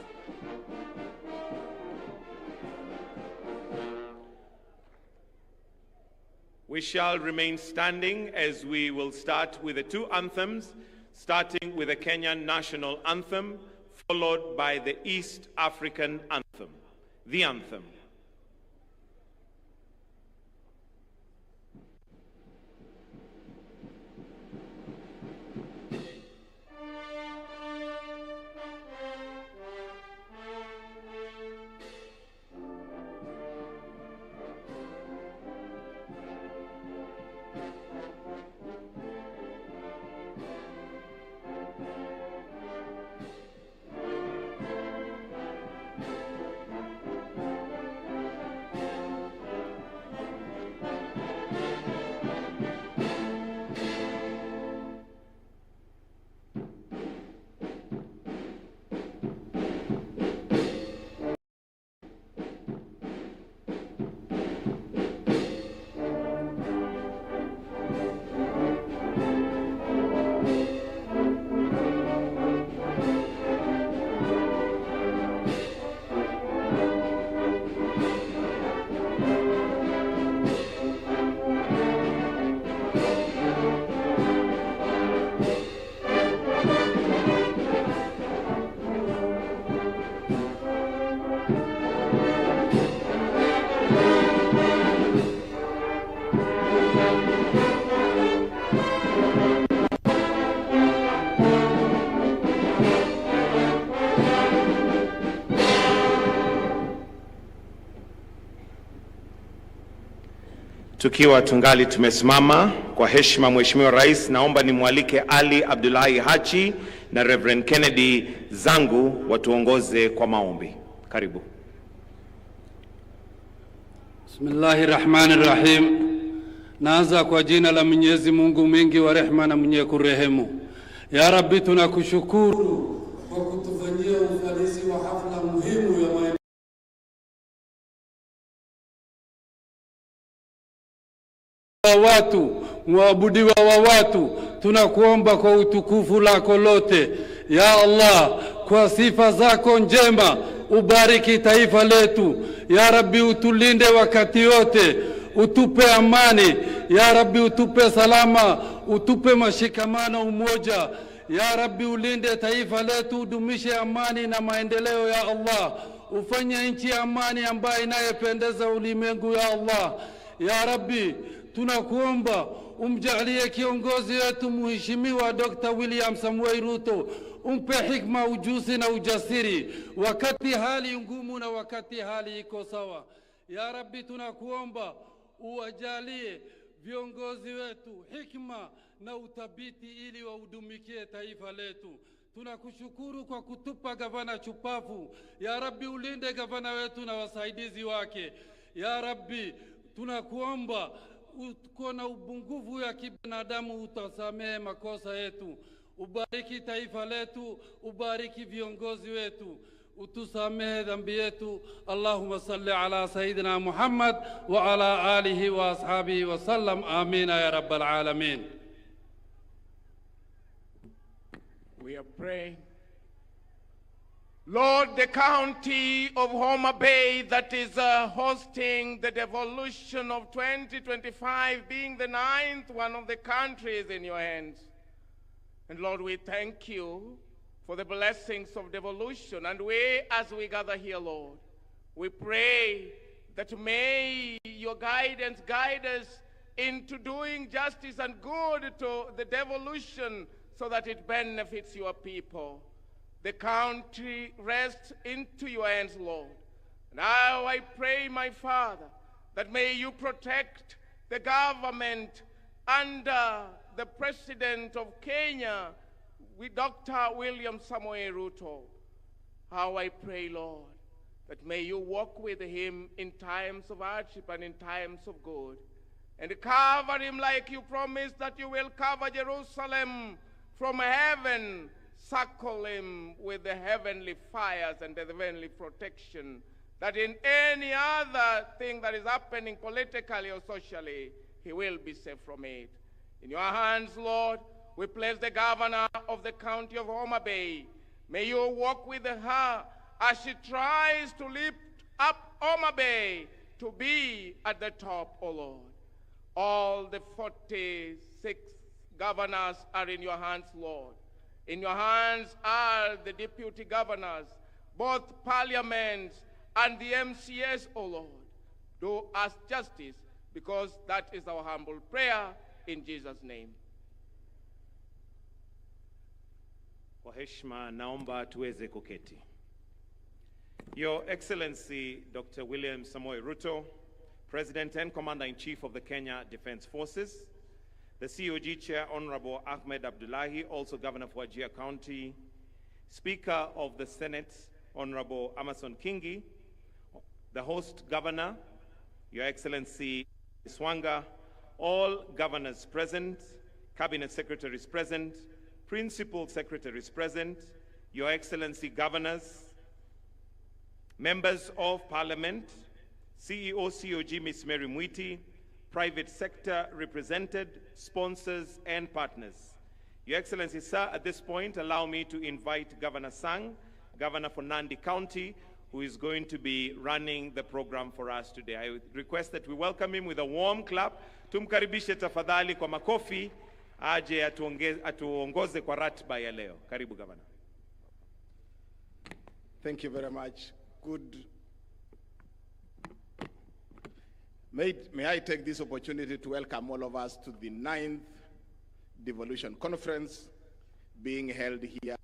We shall remain standing as we will start with the two anthems, starting with the Kenyan national anthem, followed by the East African anthem. The anthem. Tukiwa tungali tumesimama kwa heshima, Mheshimiwa Rais, naomba nimwalike Ali Abdullahi Hachi na Reverend Kennedy Zangu watuongoze kwa maombi. Karibu. Bismillahirrahmanirrahim. Naanza kwa jina la Mwenyezi Mungu mwingi wa rehema na mwenye kurehemu. Ya Rabbi, tunakushukuru kwa kutufanyia ufanisi wa hafla muhimu ya watu, muabudiwa wa watu. Tunakuomba kwa utukufu lako lote, ya Allah, kwa sifa zako njema, ubariki taifa letu. Ya Rabbi, utulinde wakati wote, utupe amani. Ya Rabbi, utupe salama, utupe mashikamano, umoja. Ya Rabbi, ulinde taifa letu, udumishe amani na maendeleo, ya Allah. Ufanye nchi amani ambayo inayependeza ulimwengu, ya Allah. Ya Rabbi, tunakuomba umjalie kiongozi wetu Mheshimiwa Dr. William Samoei Ruto, umpe hikma, ujuzi na ujasiri wakati hali ngumu na wakati hali iko sawa. Ya Rabbi, tunakuomba uwajalie viongozi wetu hikma na uthabiti ili waudumikie taifa letu. Tunakushukuru kwa kutupa gavana chupafu. Ya Rabbi, ulinde gavana wetu na wasaidizi wake. Ya Rabbi, tunakuomba uko na ubungufu ya kibinadamu, utasamehe makosa yetu. Ubariki taifa letu, ubariki viongozi wetu, utusamehe dhambi yetu. Allahumma salli ala Sayyidina Muhammad wa ala alihi wa ashabihi wa sallam. Amina ya Rabbal Alamin. We are praying. Lord, the county of Homa Bay that is hosting the Devolution of 2025, being the 9th one of the countries, in your hands. And Lord, we thank you for the blessings of devolution. And we, as we gather here, Lord, we pray that may your guidance guide us into doing justice and good to the devolution so that it benefits your people. The country rests into your hands, Lord. Now I pray, my Father, that may you protect the government under the President of Kenya, with Dr. William Samoei Ruto. How I pray, Lord, that may you walk with him in times of hardship and in times of good, and cover him like you promised that you will cover Jerusalem from heaven. Circle him with the heavenly fires and the heavenly protection, that in any other thing that is happening politically or socially, he will be safe from it. In your hands, Lord, we place the governor of the county of Homa Bay. May you walk with her as she tries to lift up Homa Bay to be at the top, O Lord. All the 46 governors are in your hands, Lord. In your hands are the deputy governors, both parliaments and the MCS, O Lord. Do us justice, because that is our humble prayer in Jesus' name. Kwa heshima naomba tuweze kuketi. Your Excellency Dr. William Samoei Ruto, President and Commander-in-Chief of the Kenya Defense Forces, the COG Chair, Honorable Ahmed Abdullahi, also Governor of Wajir County, Speaker of the Senate, Honorable Amason Kingi, the host governor, Your Excellency Swanga, all governors present, cabinet secretaries present, principal secretaries present, Your Excellency governors, members of parliament, CEO COG Ms. Mary Mwiti, private sector represented, sponsors and partners. Your Excellency, sir, at this point, allow me to invite Governor Sang, Governor for Nandi County, who is going to be running the program for us today. I request that we welcome him with a warm clap. Tumkaribishe tafadhali kwa makofi, aje atuongoze kwa ratiba ya leo. Karibu, Governor. Thank you very much. Good. May I take this opportunity to welcome all of us to the 9th Devolution Conference being held here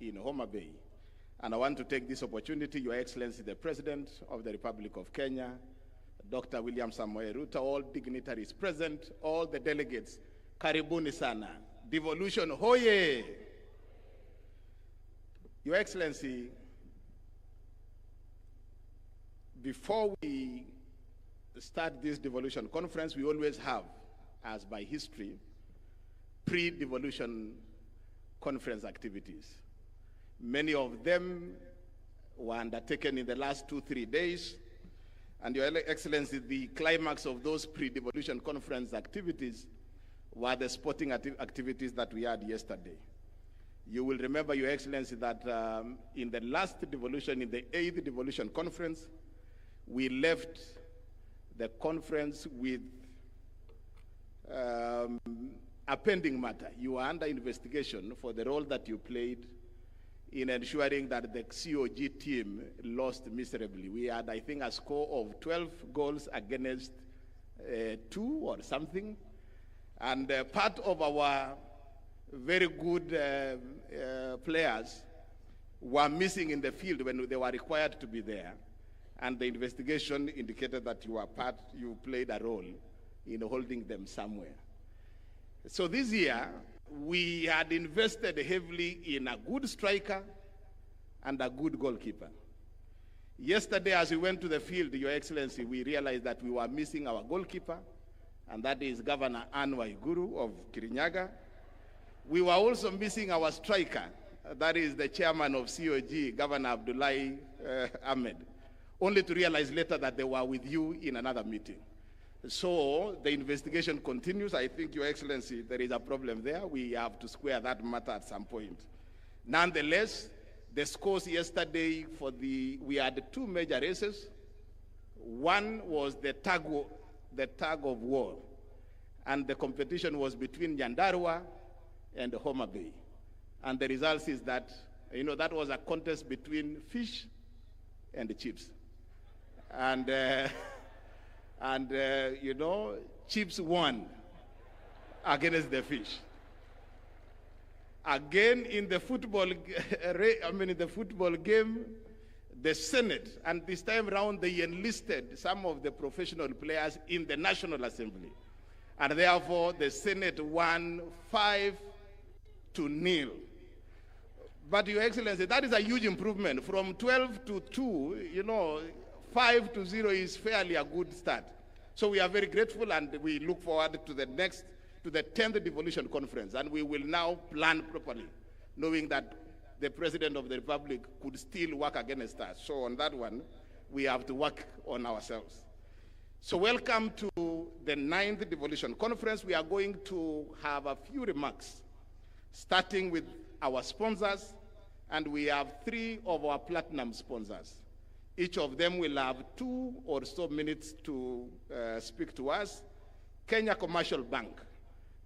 in Homa Bay. And I want to take this opportunity, Your Excellency, the President of the Republic of Kenya, Dr. William Samoei Ruto, all dignitaries present, all the delegates, karibuni sana. Devolution, hoye! Your Excellency, before we start this devolution conference, we always have, as by history, pre-devolution conference activities. Many of them were undertaken in the last 2-3 days, and Your Excellency, the climax of those pre-devolution conference activities were the sporting activities that we had yesterday. You will remember, Your Excellency, that in the last devolution, in the 8th devolution conference, we left the conference with a pending matter. You are under investigation for the role that you played in ensuring that the COG team lost miserably. We had, I think, a score of 12 goals against 2 or something. And part of our very good players were missing in the field when they were required to be there. And the investigation indicated that you played a role in holding them somewhere. So this year, we had invested heavily in a good striker and a good goalkeeper. Yesterday, as we went to the field, Your Excellency, we realized that we were missing our goalkeeper, and that is Governor Anne Waiguru of Kirinyaga. We were also missing our striker, that is the chairman of COG, Governor Abdullahi Ahmed, only to realize later that they were with you in another meeting. So the investigation continues. I think, Your Excellency, there is a problem there. We have to square that matter at some point. Nonetheless, the scores yesterday we had 2 major races. One was the tug of war, and the competition was between Nyandarua and Homa Bay. And the results is that, that was a contest between fish and chips. And chips won against the fish. Again, in the football game, the Senate, and this time around they enlisted some of the professional players in the National Assembly. And therefore, the Senate won 5-0. But, Your Excellency, that is a huge improvement. From 12-2, 5-0 is fairly a good start. So we are very grateful, and we look forward to the 10th devolution conference, and we will now plan properly, knowing that the President of the Republic could still work against us. So on that one, we have to work on ourselves. So welcome to the 9th devolution conference. We are going to have a few remarks, starting with our sponsors, and we have 3 of our platinum sponsors. Each of them will have 2 or so minutes to speak to us. Kenya Commercial Bank.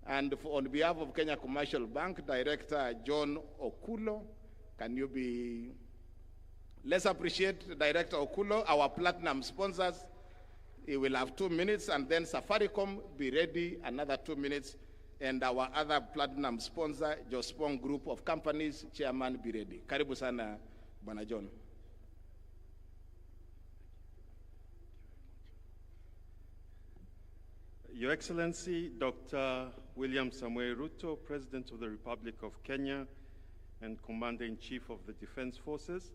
And on behalf of Kenya Commercial Bank, Director John Okulo, can you be... Let's appreciate Director Okulo, our platinum sponsors. He will have 2 minutes, and then Safaricom, be ready, another 2 minutes. And our other platinum sponsor, Jospong Group of Companies, Chairman, be ready. Karibu sana, Bwana John. Your Excellency, Dr. William Samoei Ruto, President of the Republic of Kenya and Commander-in-Chief of the Defense Forces,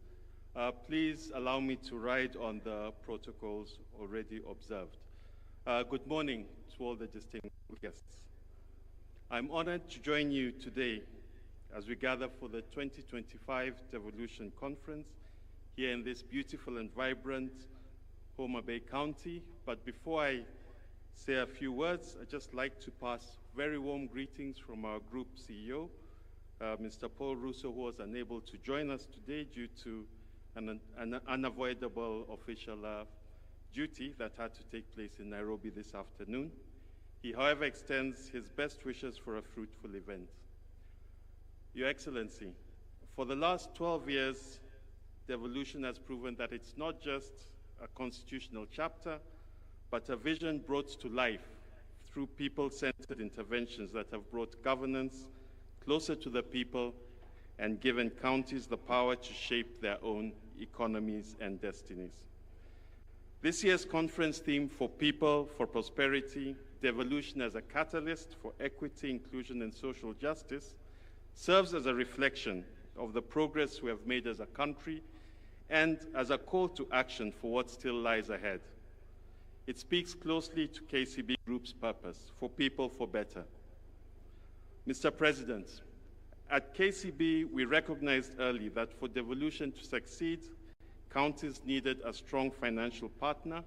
please allow me to ride on the protocols already observed. Good morning to all the distinguished guests. I'm honored to join you today as we gather for the 2025 Devolution Conference here in this beautiful and vibrant Homa Bay County. But before I say a few words, I'd just like to pass very warm greetings from our group CEO, Mr. Paul Russo, who was unable to join us today due to an unavoidable official duty that had to take place in Nairobi this afternoon. He, however, extends his best wishes for a fruitful event. Your Excellency, for the last 12 years, Devolution has proven that it's not just a constitutional chapter, but a vision brought to life through people-centered interventions that have brought governance closer to the people and given counties the power to shape their own economies and destinies. This year's conference theme, For People, for Prosperity, Devolution as a Catalyst for Equity, Inclusion and Social Justice, serves as a reflection of the progress we have made as a country and as a call to action for what still lies ahead. It speaks closely to KCB Group's purpose, for people, for better. Mr. President, at KCB, we recognized early that for devolution to succeed, counties needed a strong financial partner,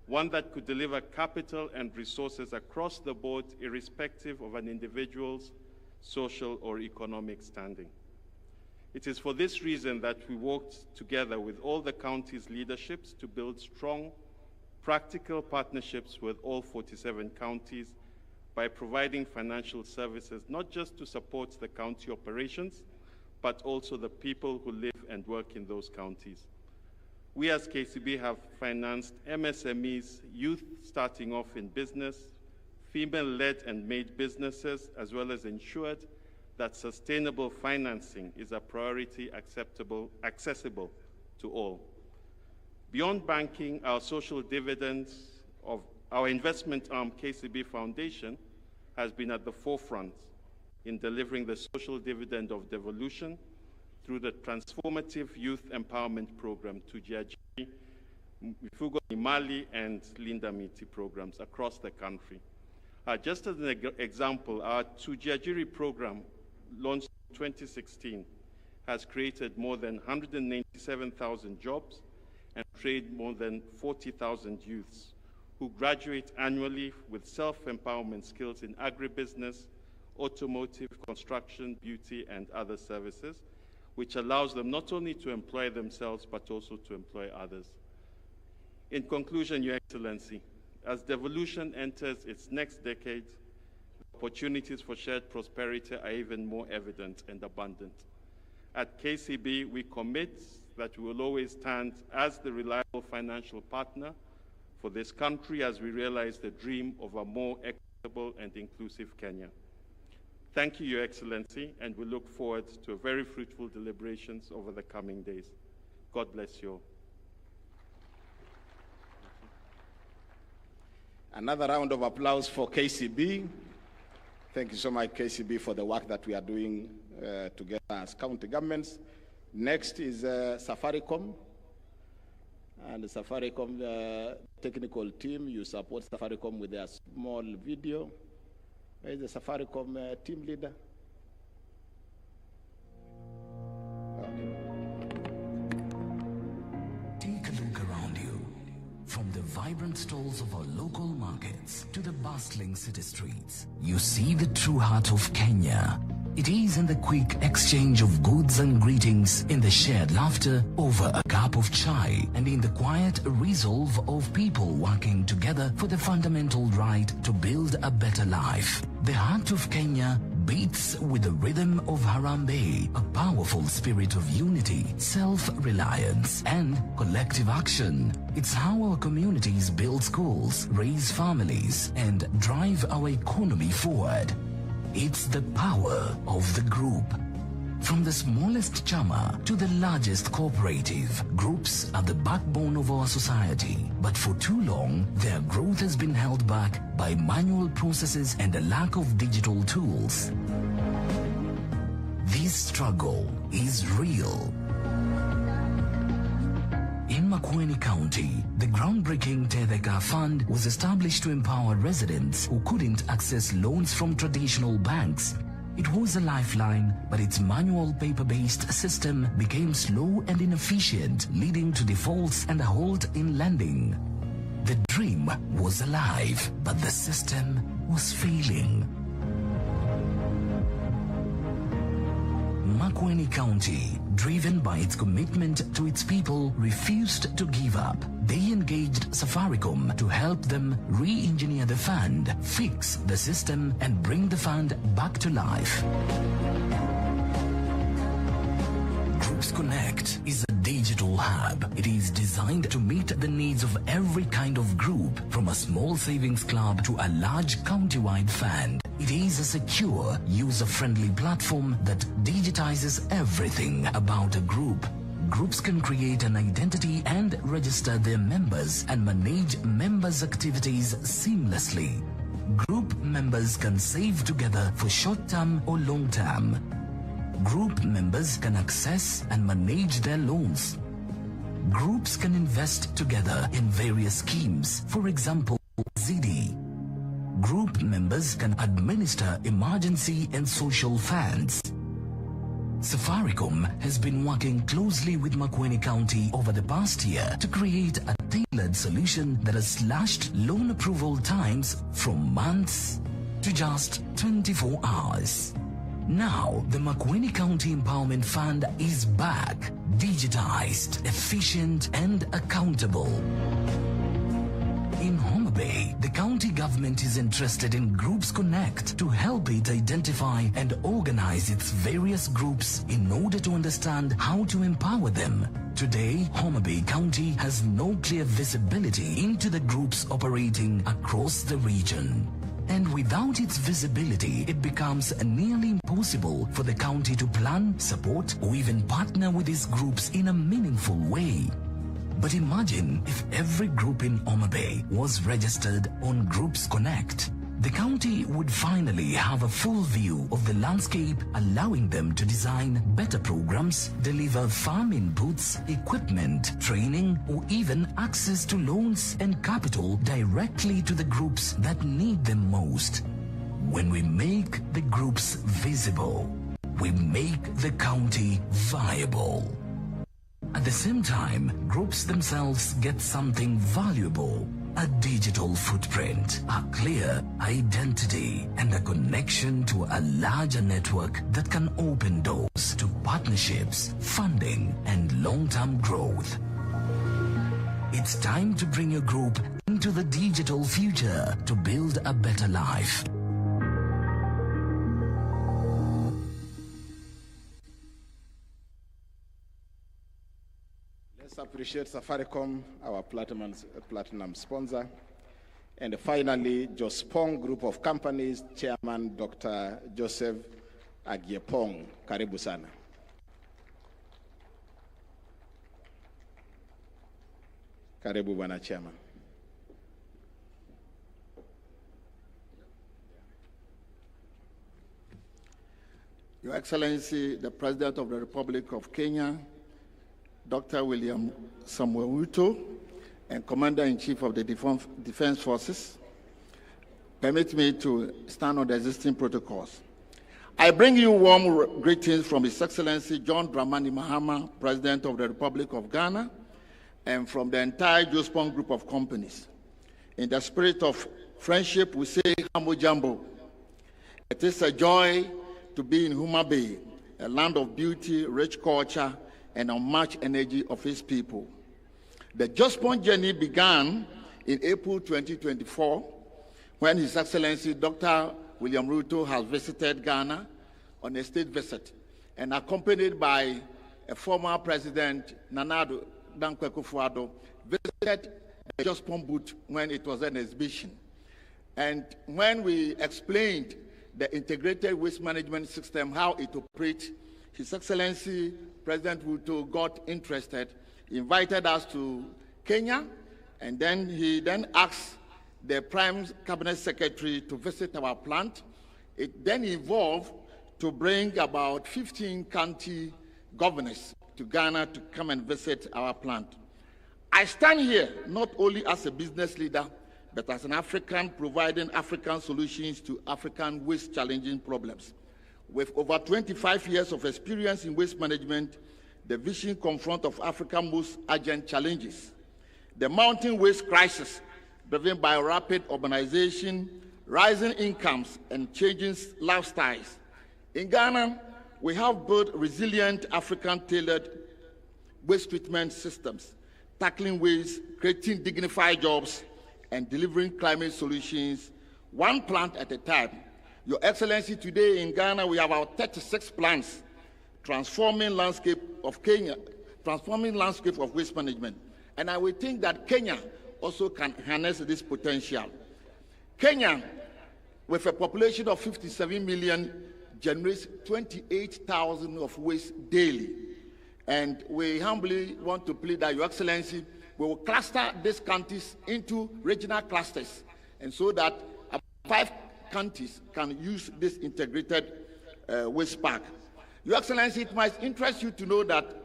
one that could deliver capital and resources across the board, irrespective of an individual's social or economic standing. It is for this reason that we worked together with all the counties' leaderships to build strong, practical partnerships with all 47 counties by providing financial services, not just to support the county operations, but also the people who live and work in those counties. We as KCB have financed MSMEs, youth starting off in business, female-led and made businesses, as well as ensured that sustainable financing is a priority accessible to all. Beyond banking, our social dividends of our investment arm, KCB Foundation, has been at the forefront in delivering the social dividend of devolution through the transformative youth empowerment program, Tujiajiri, Mifugo Imali, and Linda Miti programs across the country. Just as an example, our Tujiajiri program, launched in 2016, has created more than 197,000 jobs and trained more than 40,000 youths who graduate annually with self-empowerment skills in agribusiness, automotive, construction, beauty, and other services, which allows them not only to employ themselves, but also to employ others. In conclusion, Your Excellency, as devolution enters its next decade, opportunities for shared prosperity are even more evident and abundant. At KCB, we commit that we will always stand as the reliable financial partner for this country as we realize the dream of a more equitable and inclusive Kenya. Thank you, Your Excellency, and we look forward to a very fruitful deliberations over the coming days. God bless you all. Another round of applause for KCB. Thank you so much, KCB, for the work that we are doing together as county governments. Next is Safaricom. And the Safaricom technical team, you support Safaricom with their small video. Where is the Safaricom team leader? Take a look around you. From the vibrant stalls of our local markets to the bustling city streets, you see the true heart of Kenya. It is in the quick exchange of goods and greetings, in the shared laughter over a cup of chai, and in the quiet resolve of people working together for the fundamental right to build a better life. The heart of Kenya beats with the rhythm of Harambee, a powerful spirit of unity, self-reliance, and collective action. It's how our communities build schools, raise families, and drive our economy forward. It's the power of the group. From the smallest chama to the largest cooperative, groups are the backbone of our society. But for too long, their growth has been held back by manual processes and a lack of digital tools. This struggle is real. In Makueni County, the groundbreaking Tetheka Fund was established to empower residents who couldn't access loans from traditional banks. It was a lifeline, but its manual paper-based system became slow and inefficient, leading to defaults and a halt in lending. The dream was alive, but the system was failing. Makueni County, driven by its commitment to its people, refused to give up. They engaged Safaricom to help them re-engineer the fund, fix the system, and bring the fund back to life. Groups Connect is a digital hub. It is designed to meet the needs of every kind of group, from a small savings club to a large county-wide fund. It is a secure, user-friendly platform that digitizes everything about a group. groups can create an identity and register their members and manage members' activities seamlessly. Group members can save together for short-term or long-term. Group members can access and manage their loans. Groups can invest together in various schemes, for example, ZD. Group members can administer emergency and social funds. Safaricom has been working closely with Makueni County over the past year to create a tailored solution that has slashed loan approval times from months to just 24 hours. Now, the Makueni County Empowerment Fund is back, digitized, efficient, and accountable. In Homa Bay, the county government is interested in Groups Connect to help it identify and organize its various groups in order to understand how to empower them. Today, Homa Bay County has no clear visibility into the groups operating across the region. And without its visibility, it becomes nearly impossible for the county to plan, support, or even partner with these groups in a meaningful way. But imagine if every group in Homa Bay was registered on Groups Connect. The county would finally have a full view of the landscape, allowing them to design better programs, deliver farm inputs, equipment, training, or even access to loans and capital directly to the groups that need them most. When we make the groups visible, we make the county viable. At the same time, groups themselves get something valuable: a digital footprint, a clear identity, and a connection to a larger network that can open doors to partnerships, funding, and long-term growth. It's time to bring your group into the digital future to build a better life. Let's appreciate Safaricom, our platinum sponsor. And finally, Jospong Group of Companies, Chairman Dr. Joseph Agiepong. Karibu sana. Karibu Bwana Chairman. Your Excellency, the President of the Republic of Kenya, Dr. William Samuel Ruto, and Commander-in-Chief of the Defense Forces, permit me to stand on the existing protocols. I bring you warm greetings from His Excellency John Dramani Mahama, President of the Republic of Ghana, and from the entire Jospong Group of Companies. In the spirit of friendship, we say Hambo Jambo. It is a joy to be in Homa Bay, a land of beauty, rich culture, and unmatched energy of his people. The Jospong journey began in April 2024 when His Excellency Dr. William Ruto has visited Ghana on a state visit and accompanied by a former President Nana Addo Dankwa Akufo-Addo visited the Jospong booth when it was an exhibition. And when we explained the integrated waste management system, how it operates, His Excellency President Ruto got interested, invited us to Kenya, and then he asked the Prime Cabinet Secretary to visit our plant. It then evolved to bring about 15 county governors to Ghana to come and visit our plant. I stand here not only as a business leader, but as an African providing African solutions to African waste challenging problems. With over 25 years of experience in waste management, the vision confront of Africa's most urgent challenges. The mounting waste crisis, driven by rapid urbanization, rising incomes, and changing lifestyles. In Ghana, we have built resilient African-tailored waste treatment systems, tackling waste, creating dignified jobs, and delivering climate solutions, one plant at a time. Your Excellency, today in Ghana, we have about 36 plants transforming landscape of Kenya, transforming landscape of waste management. And I would think that Kenya also can harness this potential. Kenya, with a population of 57 million, generates 28,000 of waste daily. And we humbly want to plead that, Your Excellency, we will cluster these counties into regional clusters, and so that 5 counties can use this integrated waste park. Your Excellency, it might interest you to know that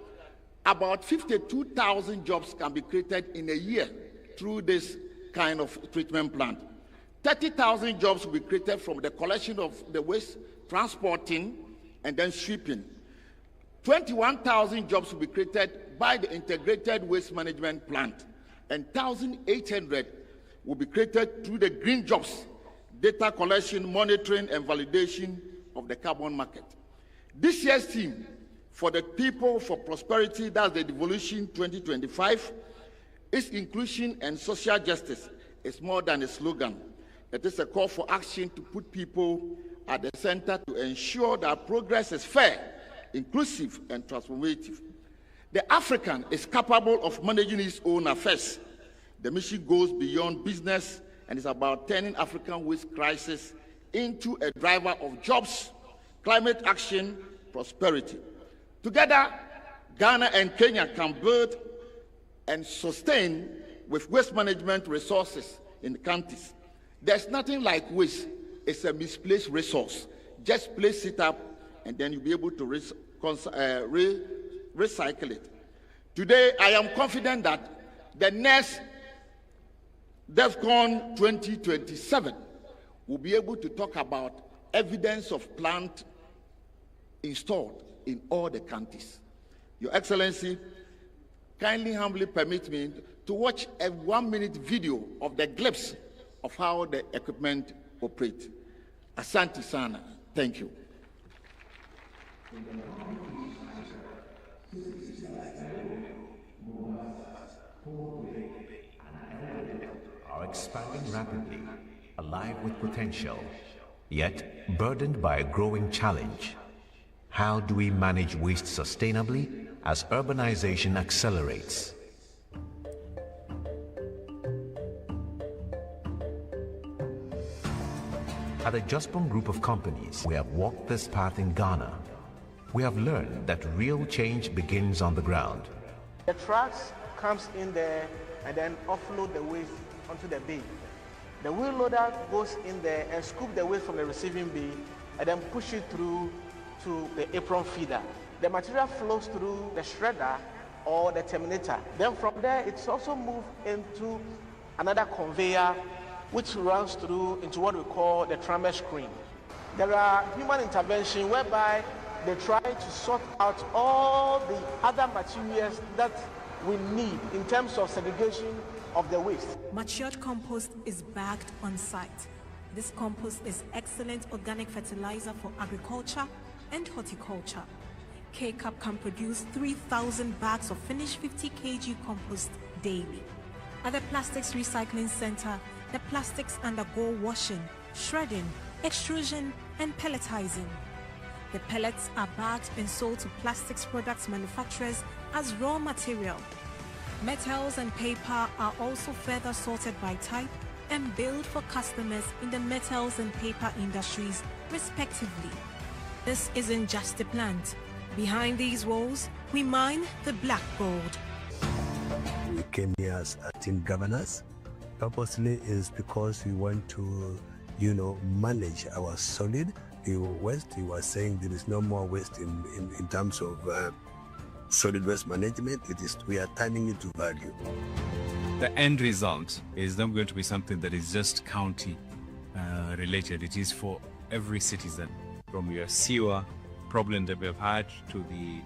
about 52,000 jobs can be created in a year through this kind of treatment plant. 30,000 jobs will be created from the collection of the waste, transporting, and then sweeping. 21,000 jobs will be created by the integrated waste management plant, and 1,800 will be created through the green jobs, data collection, monitoring, and validation of the carbon market. This year's theme for the People for Prosperity, that's the Devolution 2025, is inclusion and social justice. It's more than a slogan. It is a call for action to put people at the center to ensure that progress is fair, inclusive, and transformative. The African is capable of managing his own affairs. The mission goes beyond business and is about turning African waste crisis into a driver of jobs, climate action, prosperity. Together, Ghana and Kenya can build and sustain with waste management resources in the countries. There's nothing like waste. It's a misplaced resource. Just place it up, and then you'll be able to recycle it. Today, I am confident that the next DEFCON 2027 will be able to talk about evidence of plant installed in all the countries. Your Excellency, kindly, humbly permit me to watch a 1-minute video of the glimpse of how the equipment operates. Asante sana. Thank you. Are expanding rapidly, alive with potential, yet burdened by a growing challenge. How do we manage waste sustainably as urbanization accelerates? At the Jospong Group of Companies, we have walked this path in Ghana. We have learned that real change begins on the ground. The trucks comes in there and then offload the waste onto the bay. The wheel loader goes in there and scoop the waste from the receiving bay and then push it through to the apron feeder. The material flows through the shredder or the terminator. Then from there, it's also moved into another conveyor which runs through into what we call the trammer screen. There are human intervention whereby they try to sort out all the other materials that we need in terms of segregation of the waste. Matured compost is bagged on site. This compost is excellent organic fertilizer for agriculture and horticulture. K-Cup can produce 3,000 bags of finished 50 kg compost daily. At the Plastics Recycling Center, the plastics undergo washing, shredding, extrusion, and pelletizing. The pellets are bagged and sold to plastics products manufacturers as raw material. Metals and paper are also further sorted by type and billed for customers in the metals and paper industries, respectively. This isn't just a plant. Behind these walls, we mine the black gold. We came here as team governors. Purposely is because we want to, manage our solid waste. We were saying there is no more waste in terms of solid waste management. We are turning it to value. The end result is not going to be something that is just county related. It is for every citizen, from your sewer problem that we have had to the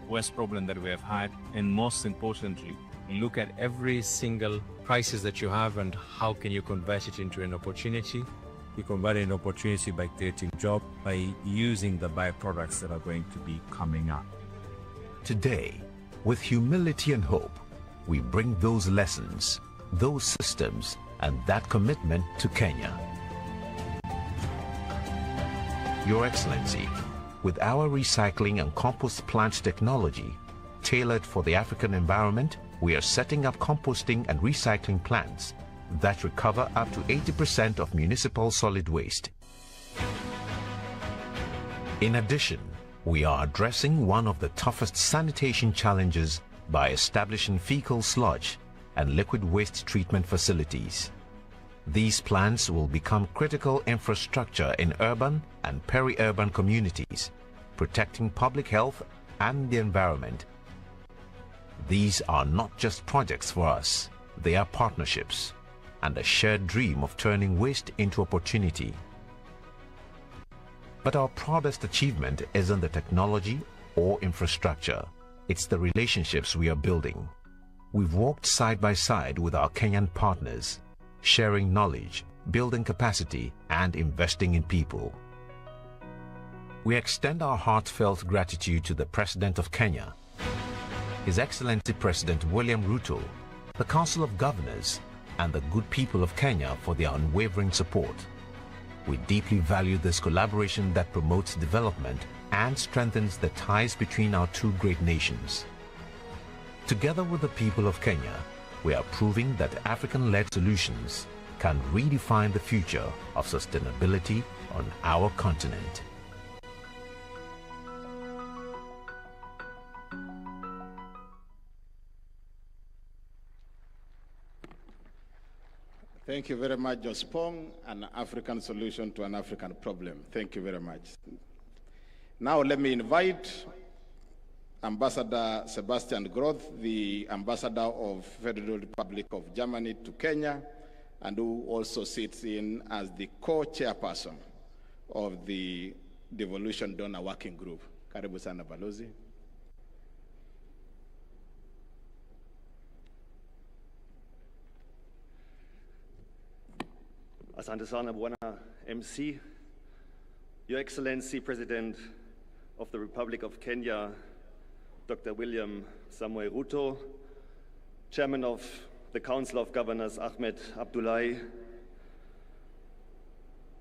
waste problem that we have had, and most importantly, look at every single crisis that you have and how can you convert it into an opportunity. You convert an opportunity by creating jobs, by using the byproducts that are going to be coming up. Today, with humility and hope, we bring those lessons, those systems, and that commitment to Kenya. Your Excellency, with our recycling and compost plant technology, tailored for the African environment, we are setting up composting and recycling plants that recover up to 80% of municipal solid waste. In addition, we are addressing one of the toughest sanitation challenges by establishing fecal sludge and liquid waste treatment facilities. These plants will become critical infrastructure in urban and peri-urban communities, protecting public health and the environment. These are not just projects for us, they are partnerships and a shared dream of turning waste into opportunity. But our proudest achievement isn't the technology or infrastructure, it's the relationships we are building. We've walked side by side with our Kenyan partners, sharing knowledge, building capacity, and investing in people. We extend our heartfelt gratitude to the President of Kenya, His Excellency President William Ruto, the Council of Governors, and the good people of Kenya for their unwavering support. We deeply value this collaboration that promotes development and strengthens the ties between our two great nations. Together with the people of Kenya, we are proving that African-led solutions can redefine the future of sustainability on our continent. Thank you very much, Jospong, an African solution to an African problem. Thank you very much. Now let me invite Ambassador Sebastian Groth, the Ambassador of Federal Republic of Germany to Kenya, and who also sits in as the co-chairperson of the Devolution Donor Working Group. Karibu sana Balozi. Asante sana Bwana MC, Your Excellency President of the Republic of Kenya, Dr. William Samoei Ruto, Chairman of the Council of Governors Ahmed Abdullahi,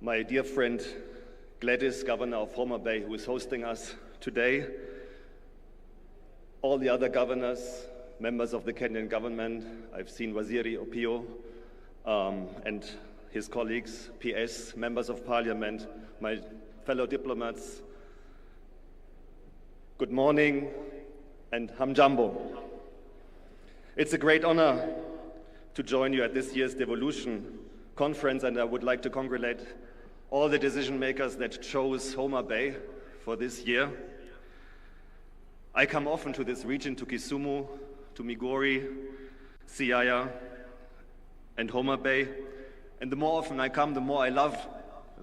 my dear friend Gladys, Governor of Homa Bay, who is hosting us today, all the other governors, members of the Kenyan government. I've seen Waziri Opio and his colleagues, PS, members of parliament, my fellow diplomats. Good morning and hamjambo. It's a great honor to join you at this year's Devolution conference, and I would like to congratulate all the decision makers that chose Homa Bay for this year. I come often to this region, to Kisumu, to Migori, Siaya, and Homa Bay. And the more often I come, the more I love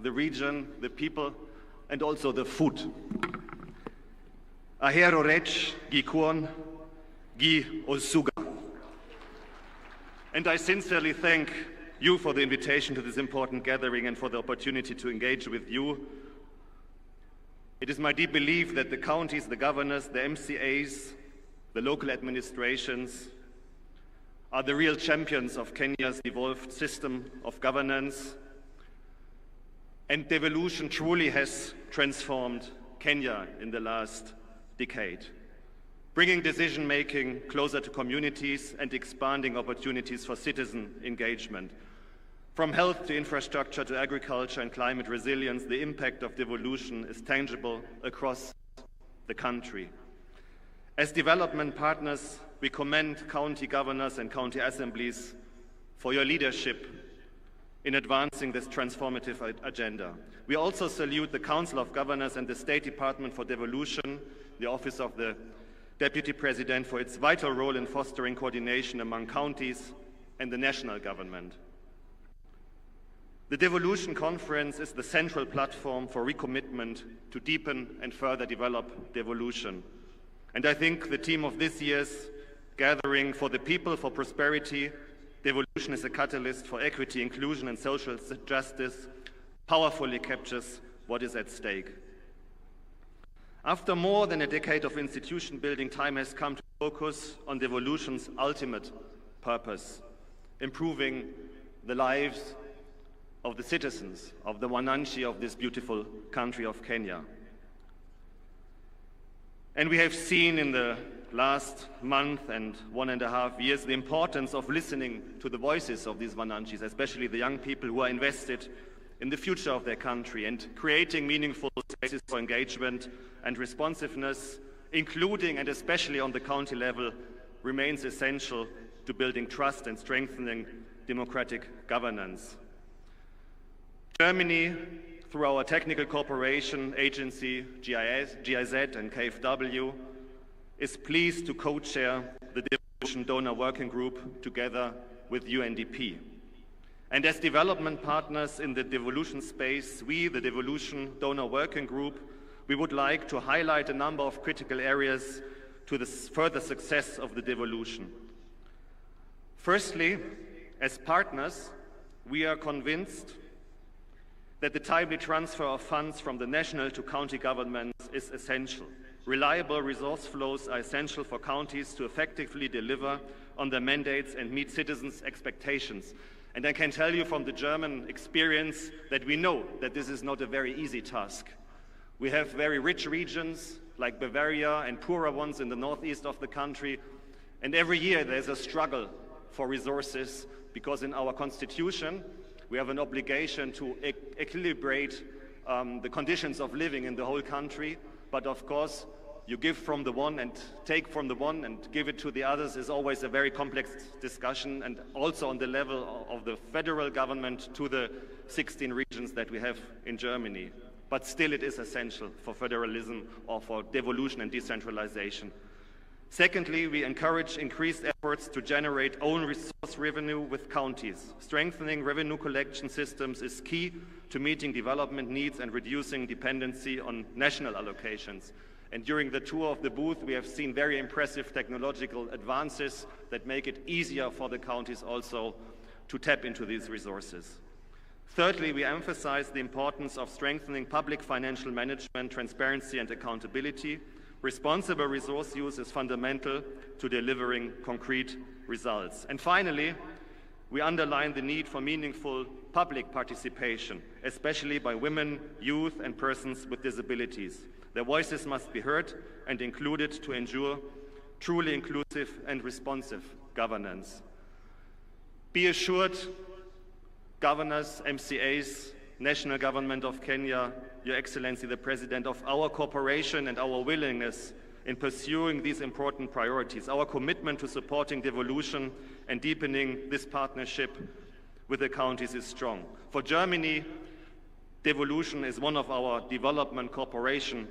the region, the people, and also the food. Ahero rech, gi kuon, gi osuga. And I sincerely thank you for the invitation to this important gathering and for the opportunity to engage with you. It is my deep belief that the counties, the governors, the MCAs, the local administrations, are the real champions of Kenya's evolved system of governance. And devolution truly has transformed Kenya in the last decade, bringing decision-making closer to communities and expanding opportunities for citizen engagement. From health to infrastructure to agriculture and climate resilience, the impact of devolution is tangible across the country. As development partners, we commend county governors and county assemblies for your leadership in advancing this transformative agenda. We also salute the Council of Governors and the State Department for Devolution, the Office of the Deputy President, for its vital role in fostering coordination among counties and the national government. The Devolution Conference is the central platform for recommitment to deepen and further develop devolution. And I think the theme of this year's Gathering for the People for Prosperity, Devolution is a catalyst for equity, inclusion, and social justice, powerfully captures what is at stake. After more than a decade of institution building, time has come to focus on devolution's ultimate purpose, improving the lives of the citizens of the Wananchi of this beautiful country of Kenya. And we have seen in the last month and 1.5 years the importance of listening to the voices of these Wananchis, especially the young people who are invested in the future of their country, and creating meaningful spaces for engagement and responsiveness, including and especially on the county level, remains essential to building trust and strengthening democratic governance. Germany, through our technical cooperation agency, GIZ and KfW, is pleased to co-chair the Devolution Donor Working Group together with UNDP. And as development partners in the devolution space, we, the Devolution Donor Working Group, we would like to highlight a number of critical areas to the further success of the devolution. Firstly, as partners, we are convinced that the timely transfer of funds from the national to county governments is essential. Reliable resource flows are essential for counties to effectively deliver on their mandates and meet citizens' expectations. And I can tell you from the German experience that we know that this is not a very easy task. We have very rich regions like Bavaria and poorer ones in the northeast of the country. And every year there's a struggle for resources because in our constitution, we have an obligation to equilibrate the conditions of living in the whole country. But of course, you give from the one and take from the one and give it to the others is always a very complex discussion, and also on the level of the federal government to the 16 regions that we have in Germany. But still it is essential for federalism or for devolution and decentralization. Secondly, we encourage increased efforts to generate own resource revenue with counties. Strengthening revenue collection systems is key to meeting development needs and reducing dependency on national allocations. And during the tour of the booth, we have seen very impressive technological advances that make it easier for the counties also to tap into these resources. Thirdly, we emphasize the importance of strengthening public financial management, transparency and accountability. Responsible resource use is fundamental to delivering concrete results. And finally, we underline the need for meaningful public participation, especially by women, youth and persons with disabilities. Their voices must be heard and included to ensure truly inclusive and responsive governance. Be assured, governors, MCAs, National Government of Kenya, Your Excellency the President, of our cooperation and our willingness in pursuing these important priorities. Our commitment to supporting devolution and deepening this partnership with the counties is strong. For Germany, devolution is one of our development cooperation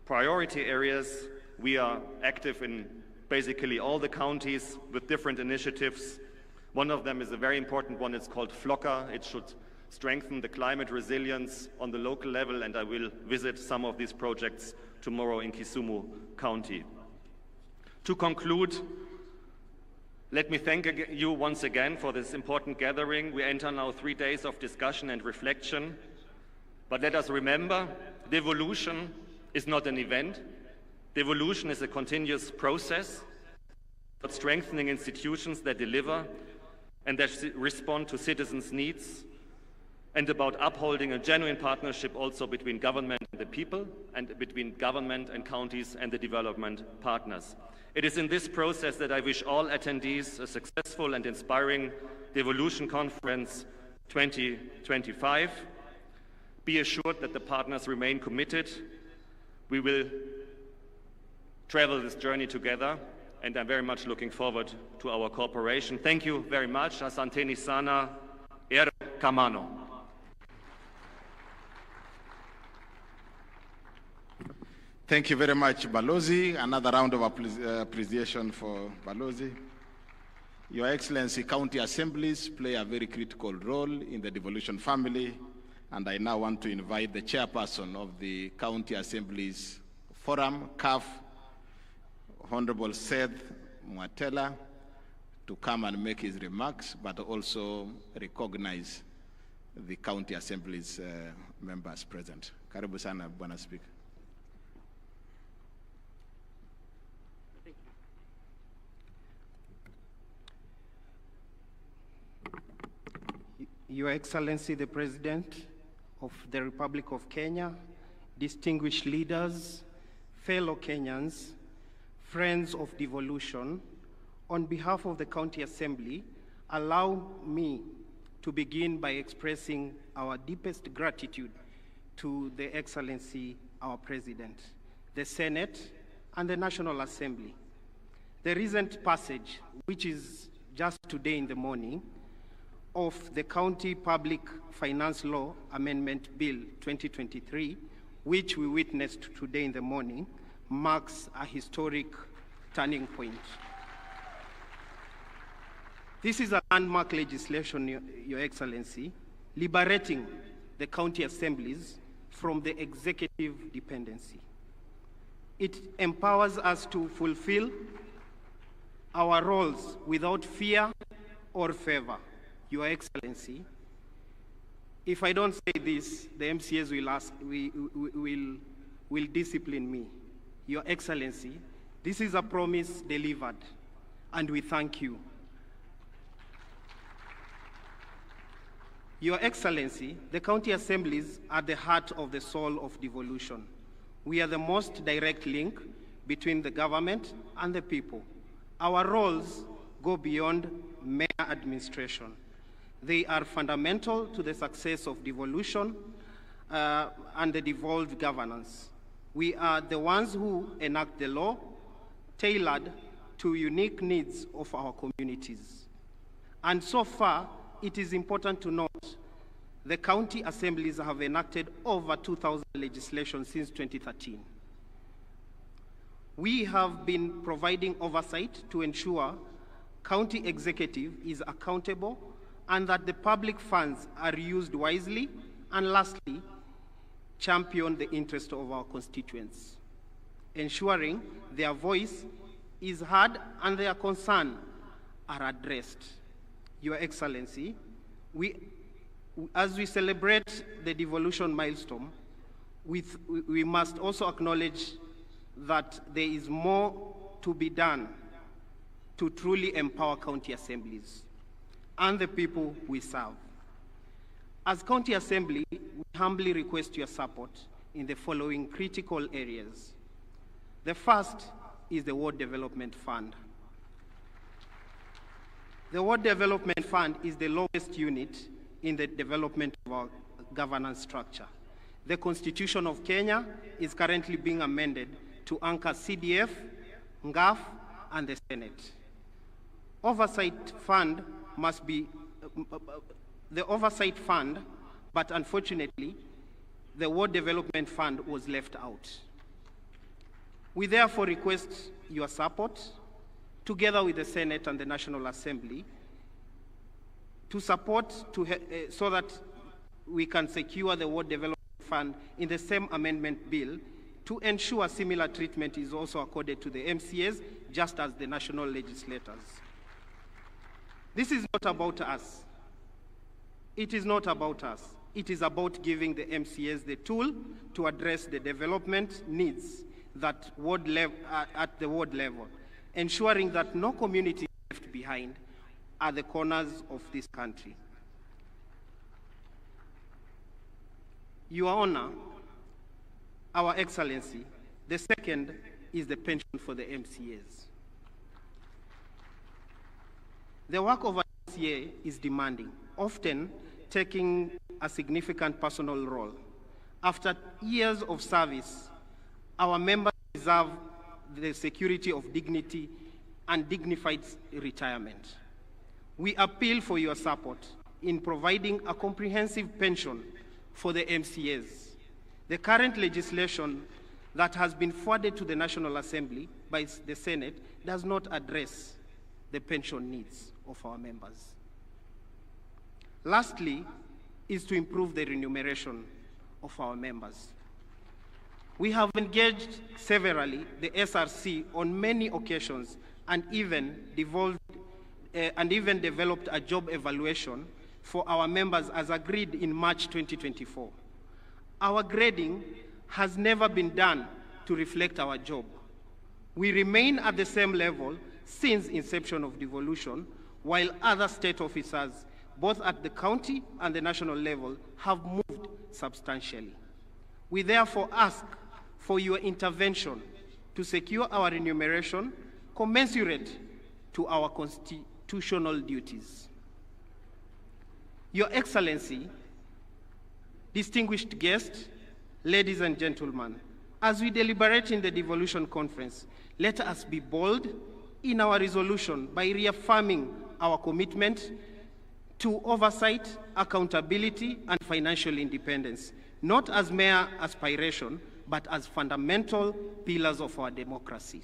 priority areas. We are active in basically all the counties with different initiatives. One of them is a very important one. It's called FLOCA. It should strengthen the climate resilience on the local level, and I will visit some of these projects tomorrow in Kisumu County. To conclude, let me thank you once again for this important gathering. We enter now 3 days of discussion and reflection. But let us remember, devolution is not an event. Devolution is a continuous process, but strengthening institutions that deliver and that respond to citizens' needs, and about upholding a genuine partnership also between government and the people, and between government and counties and the development partners. It is in this process that I wish all attendees a successful and inspiring Devolution Conference 2025. Be assured that the partners remain committed. We will travel this journey together, and I'm very much looking forward to our cooperation. Thank you very much. Asanteni sana. Kamano. Thank you very much, Balozi. Another round of appreciation for Balozi. Your Excellency, county assemblies play a very critical role in the devolution family, and I now want to invite the chairperson of the County Assemblies Forum, CAF, Honorable Seth Mwatela, to come and make his remarks, but also recognize the County Assemblies members present. Karibu sana, Bwana Speaker. Your Excellency, the President of the Republic of Kenya, distinguished leaders, fellow Kenyans, friends of devolution, on behalf of the County Assembly, allow me to begin by expressing our deepest gratitude to the Excellency, our President, the Senate, and the National Assembly. The recent passage, which is just today in the morning, of the County Public Finance Law Amendment Bill 2023, which we witnessed today in the morning, marks a historic turning point. This is a landmark legislation, Your Excellency, liberating the county assemblies from the executive dependency. It empowers us to fulfill our roles without fear or favor. Your Excellency, if I don't say this, the MCAs will discipline me. Your Excellency, this is a promise delivered, and we thank you. Your Excellency, the county assemblies are the heart of the soul of devolution. We are the most direct link between the government and the people. Our roles go beyond mere administration. They are fundamental to the success of devolution and the devolved governance. We are the ones who enact the law tailored to unique needs of our communities. And so far, it is important to note the county assemblies have enacted over 2,000 legislation since 2013. We have been providing oversight to ensure county executive is accountable and that the public funds are used wisely, and lastly, champion the interest of our constituents, ensuring their voice is heard and their concerns are addressed. Your Excellency, as we celebrate the devolution milestone, we must also acknowledge that there is more to be done to truly empower county assemblies and the people we serve. As County Assembly, we humbly request your support in the following critical areas. The first is the Ward Development Fund. The Ward Development Fund is the lowest unit in the development of our governance structure. The Constitution of Kenya is currently being amended to anchor CDF, NGAF, and the Senate. Oversight fund must be the oversight fund, but unfortunately, the Ward Development Fund was left out. We therefore request your support, together with the Senate and the National Assembly, to support so that we can secure the Ward Development Fund in the same amendment bill to ensure similar treatment is also accorded to the MCAs, just as the national legislators. This is not about us. It is not about us. It is about giving the MCAs the tool to address the development needs that at the ward level, ensuring that no community is left behind at the corners of this country. Your Honor, Our Excellency, the second is the pension for the MCAs. The work of an MCA is demanding, often taking a significant personal role. After years of service, our members deserve the security of dignity and dignified retirement. We appeal for your support in providing a comprehensive pension for the MCAs. The current legislation that has been forwarded to the National Assembly by the Senate does not address the pension needs of our members. Lastly, is to improve the remuneration of our members. We have engaged severally the SRC on many occasions and even developed a job evaluation for our members as agreed in March 2024. Our grading has never been done to reflect our job. We remain at the same level since inception of devolution, while other state officers, both at the county and the national level, have moved substantially. We therefore ask for your intervention to secure our remuneration commensurate to our constitutional duties. Your Excellency, distinguished guests, ladies and gentlemen, as we deliberate in the Devolution Conference, let us be bold in our resolution by reaffirming our commitment to oversight, accountability, and financial independence, not as mere aspiration, but as fundamental pillars of our democracy.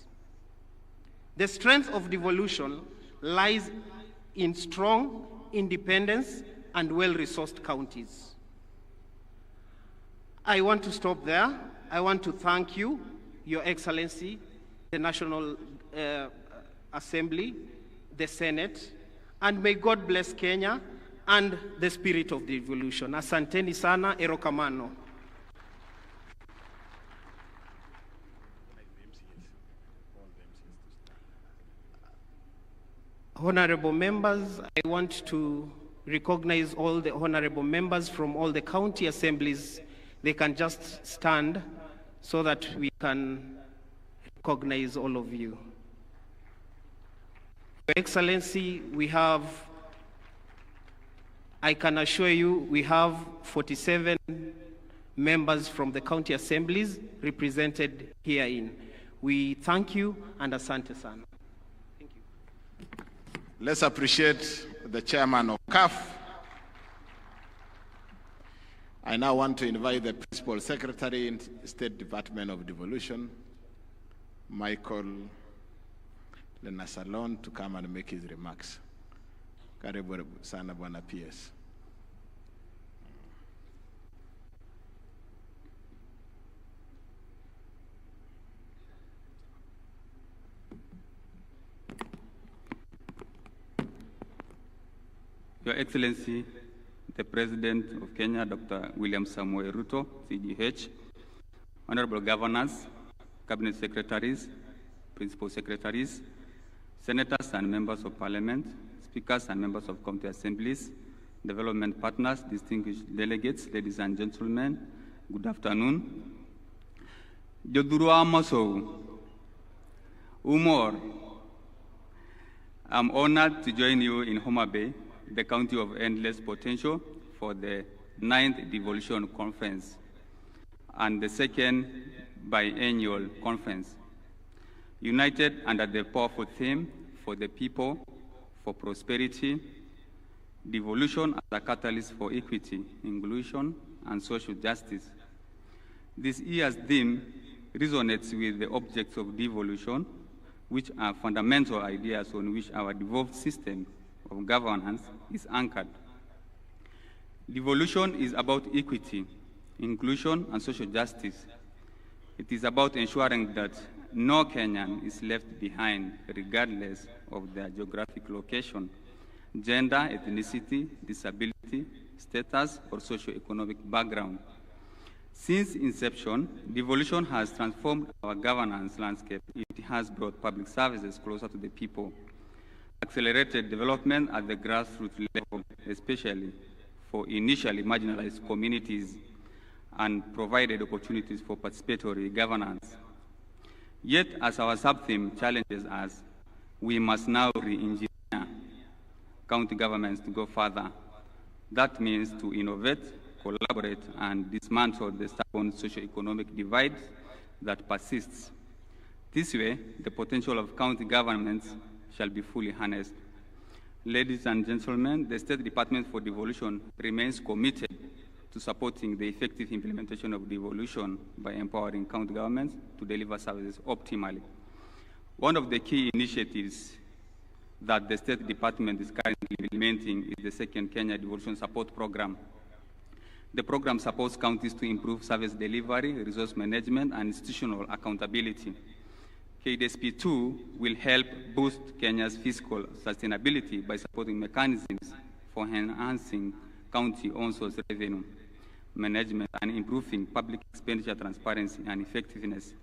The strength of devolution lies in strong, independence, and well-resourced counties. I want to stop there. I want to thank you, Your Excellency, the National Assembly, the Senate, and may God bless Kenya and the spirit of devolution. Asanteni sana, erokamano. Honorable members, I want to recognize all the honorable members from all the county assemblies. They can just stand so that we can recognize all of you. Your Excellency, I can assure you, we have 47 members from the county assemblies represented herein. We thank you and asante sana. Let's appreciate the chairman of CAF. I now want to invite the Principal Secretary in State Department of Devolution, Michael Lenasalon, to come and make his remarks. Karibu sana Bwana PS. Your Excellency, the President of Kenya, Dr. William Samoei Ruto, CGH, Honorable Governors, Cabinet Secretaries, Principal Secretaries, Senators and Members of Parliament, Speakers and Members of County Assemblies, Development Partners, distinguished delegates, ladies and gentlemen, good afternoon. Jodurua Masou, Umor, I'm honored to join you in Homa Bay, the county of endless potential, for the 9th Devolution Conference and the 2nd biennial conference. United under the powerful theme, for the people, for prosperity, devolution as a catalyst for equity, inclusion, and social justice. This year's theme resonates with the objects of devolution, which are fundamental ideas on which our devolved system of governance is anchored. Devolution is about equity, inclusion, and social justice. It is about ensuring that no Kenyan is left behind, regardless of their geographic location, gender, ethnicity, disability, status, or socioeconomic background. Since inception, devolution has transformed our governance landscape. It has brought public services closer to the people, accelerated development at the grassroots level, especially for initially marginalized communities, and provided opportunities for participatory governance. Yet, as our sub-theme challenges us, we must now re-engineer county governments to go further. That means to innovate, collaborate, and dismantle the stubborn socio-economic divide that persists. This way, the potential of county governments shall be fully harnessed. Ladies and gentlemen, the State Department for Devolution remains committed to supporting the effective implementation of devolution by empowering county governments to deliver services optimally. One of the key initiatives that the State Department is currently implementing is the second Kenya Devolution Support Program. The program supports counties to improve service delivery, resource management, and institutional accountability. KDSP2 will help boost Kenya's fiscal sustainability by supporting mechanisms for enhancing county-owned source revenue management and improving public expenditure transparency and effectiveness.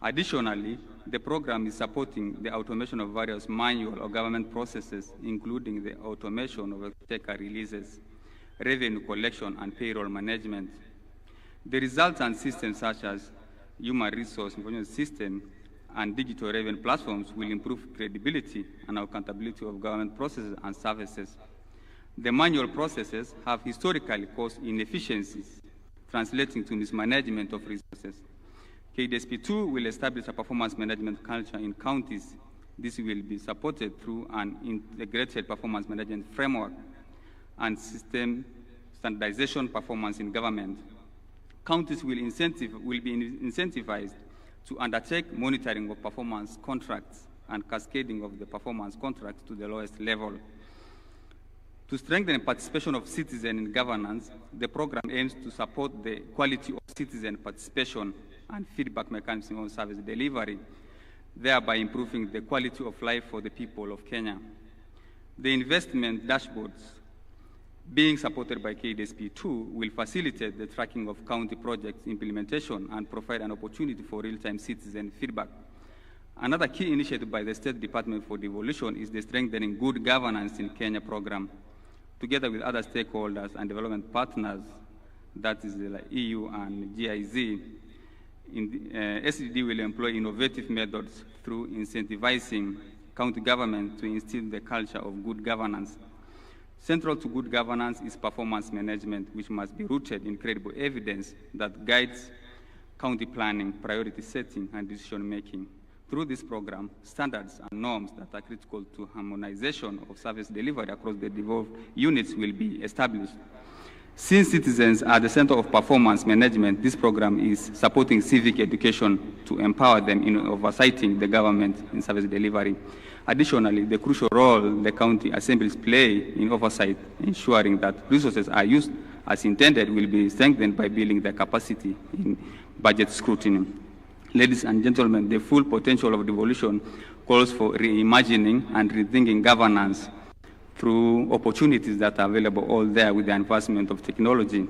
Additionally, the program is supporting the automation of various manual or government processes, including the automation of exchequer releases, revenue collection, and payroll management. The resultant systems such as human resource information system and digital revenue platforms will improve credibility and accountability of government processes and services. The manual processes have historically caused inefficiencies, translating to mismanagement of resources. KDSP2 will establish a performance management culture in counties. This will be supported through an integrated performance management framework and system standardization performance in government. Counties will be incentivized to undertake monitoring of performance contracts and cascading of the performance contracts to the lowest level. To strengthen participation of citizens in governance, the program aims to support the quality of citizen participation and feedback mechanism on service delivery, thereby improving the quality of life for the people of Kenya. The investment dashboards being supported by KDSP2 will facilitate the tracking of county projects implementation and provide an opportunity for real-time citizen feedback. Another key initiative by the State Department for Devolution is the Strengthening Good Governance in Kenya program. Together with other stakeholders and development partners, that is the EU and GIZ, SDD will employ innovative methods through incentivizing county government to instill the culture of good governance. Central to good governance is performance management, which must be rooted in credible evidence that guides county planning, priority setting, and decision making. Through this program, standards and norms that are critical to harmonization of service delivery across the devolved units will be established. Since citizens are the center of performance management, this program is supporting civic education to empower them in oversighting the government in service delivery. Additionally, the crucial role the county assemblies play in oversight, ensuring that resources are used as intended, will be strengthened by building their capacity in budget scrutiny. Ladies and gentlemen, the full potential of devolution calls for reimagining and rethinking governance through opportunities that are available all there with the advancement of technology.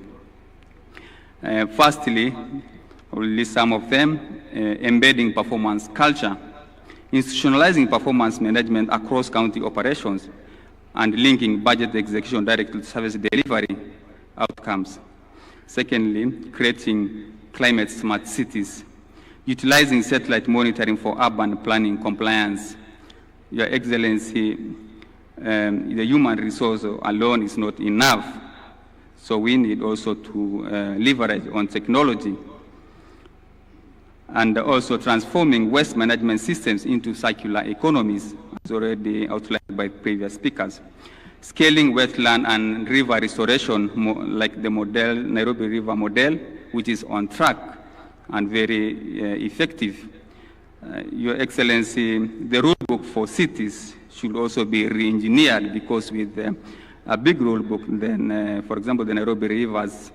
Firstly, I will list some of them: embedding performance culture, institutionalizing performance management across county operations, and linking budget execution directly to service delivery outcomes. Secondly, creating climate smart cities, utilizing satellite monitoring for urban planning compliance. Your Excellency, the human resource alone is not enough, so we need also to leverage on technology, and also transforming waste management systems into circular economies, as already outlined by previous speakers. Scaling wetland and river restoration, like the model, Nairobi River model, which is on track and very effective. Your Excellency, the rule book for cities should also be re-engineered, because with a big rule book, then, for example, the Nairobi Rivers,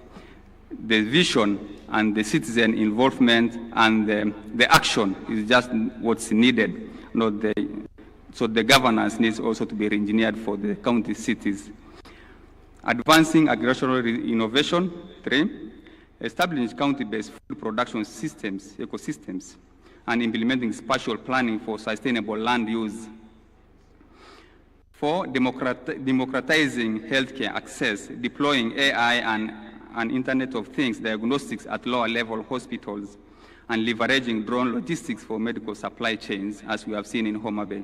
the vision and the citizen involvement and the action is just what's needed, not the, so the governance needs also to be re-engineered for the county cities. Advancing agricultural innovation. 3, establishing county-based food production systems, ecosystems, and implementing spatial planning for sustainable land use. 4, democratizing healthcare access, deploying AI and Internet of Things diagnostics at lower level hospitals, and leveraging drone logistics for medical supply chains, as we have seen in Homa Bay.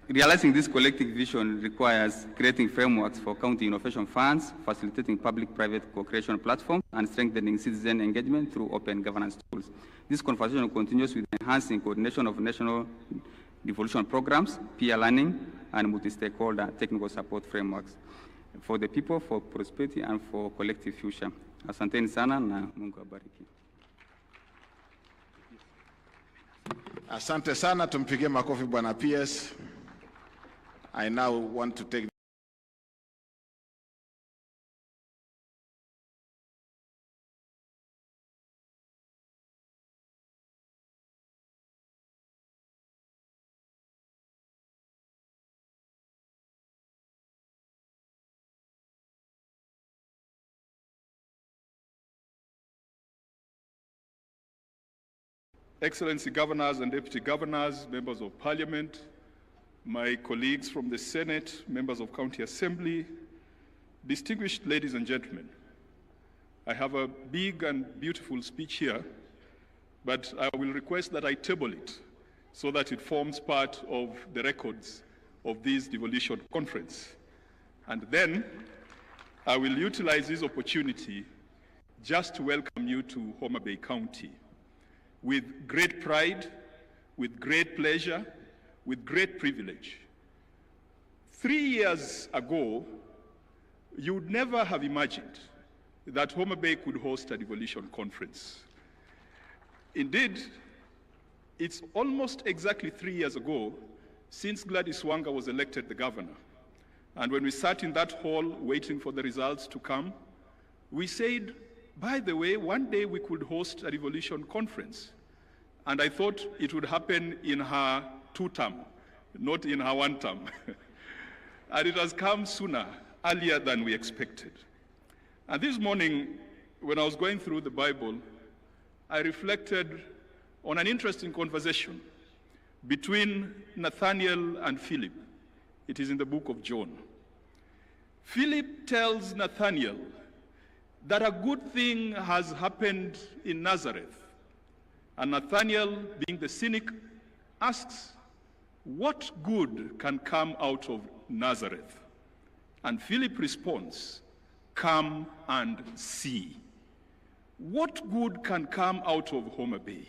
Realizing this collective vision requires creating frameworks for county innovation funds, facilitating public-private co-creation platforms, and strengthening citizen engagement through open governance tools. This conversation continues with enhancing coordination of national devolution programs, peer learning, and multi-stakeholder technical support frameworks for the people, for prosperity, and for collective future. Asanteni sana na Mungu abariki. Asante sana, tumpigie makofi Bwana PS. I now want to take Excellency Governors and Deputy Governors, Members of Parliament, my colleagues from the Senate, Members of County Assembly, distinguished ladies and gentlemen, I have a big and beautiful speech here, but I will request that I table it so that it forms part of the records of this devolution conference. And then I will utilize this opportunity just to welcome you to Homa Bay County with great pride, with great pleasure, with great privilege. 3 years ago, you would never have imagined that Homa Bay could host a devolution conference. Indeed, it's almost exactly 3 years ago since Gladys Wanga was elected the governor. And when we sat in that hall waiting for the results to come, we said, by the way, one day we could host a devolution conference. And I thought it would happen in her 2-term, not in her 1-term. And it has come sooner, earlier than we expected. And this morning, when I was going through the Bible, I reflected on an interesting conversation between Nathaniel and Philip. It is in the book of John. Philip tells Nathaniel that a good thing has happened in Nazareth. And Nathaniel, being the cynic, asks, what good can come out of Nazareth? And Philip responds, come and see. What good can come out of Homa Bay?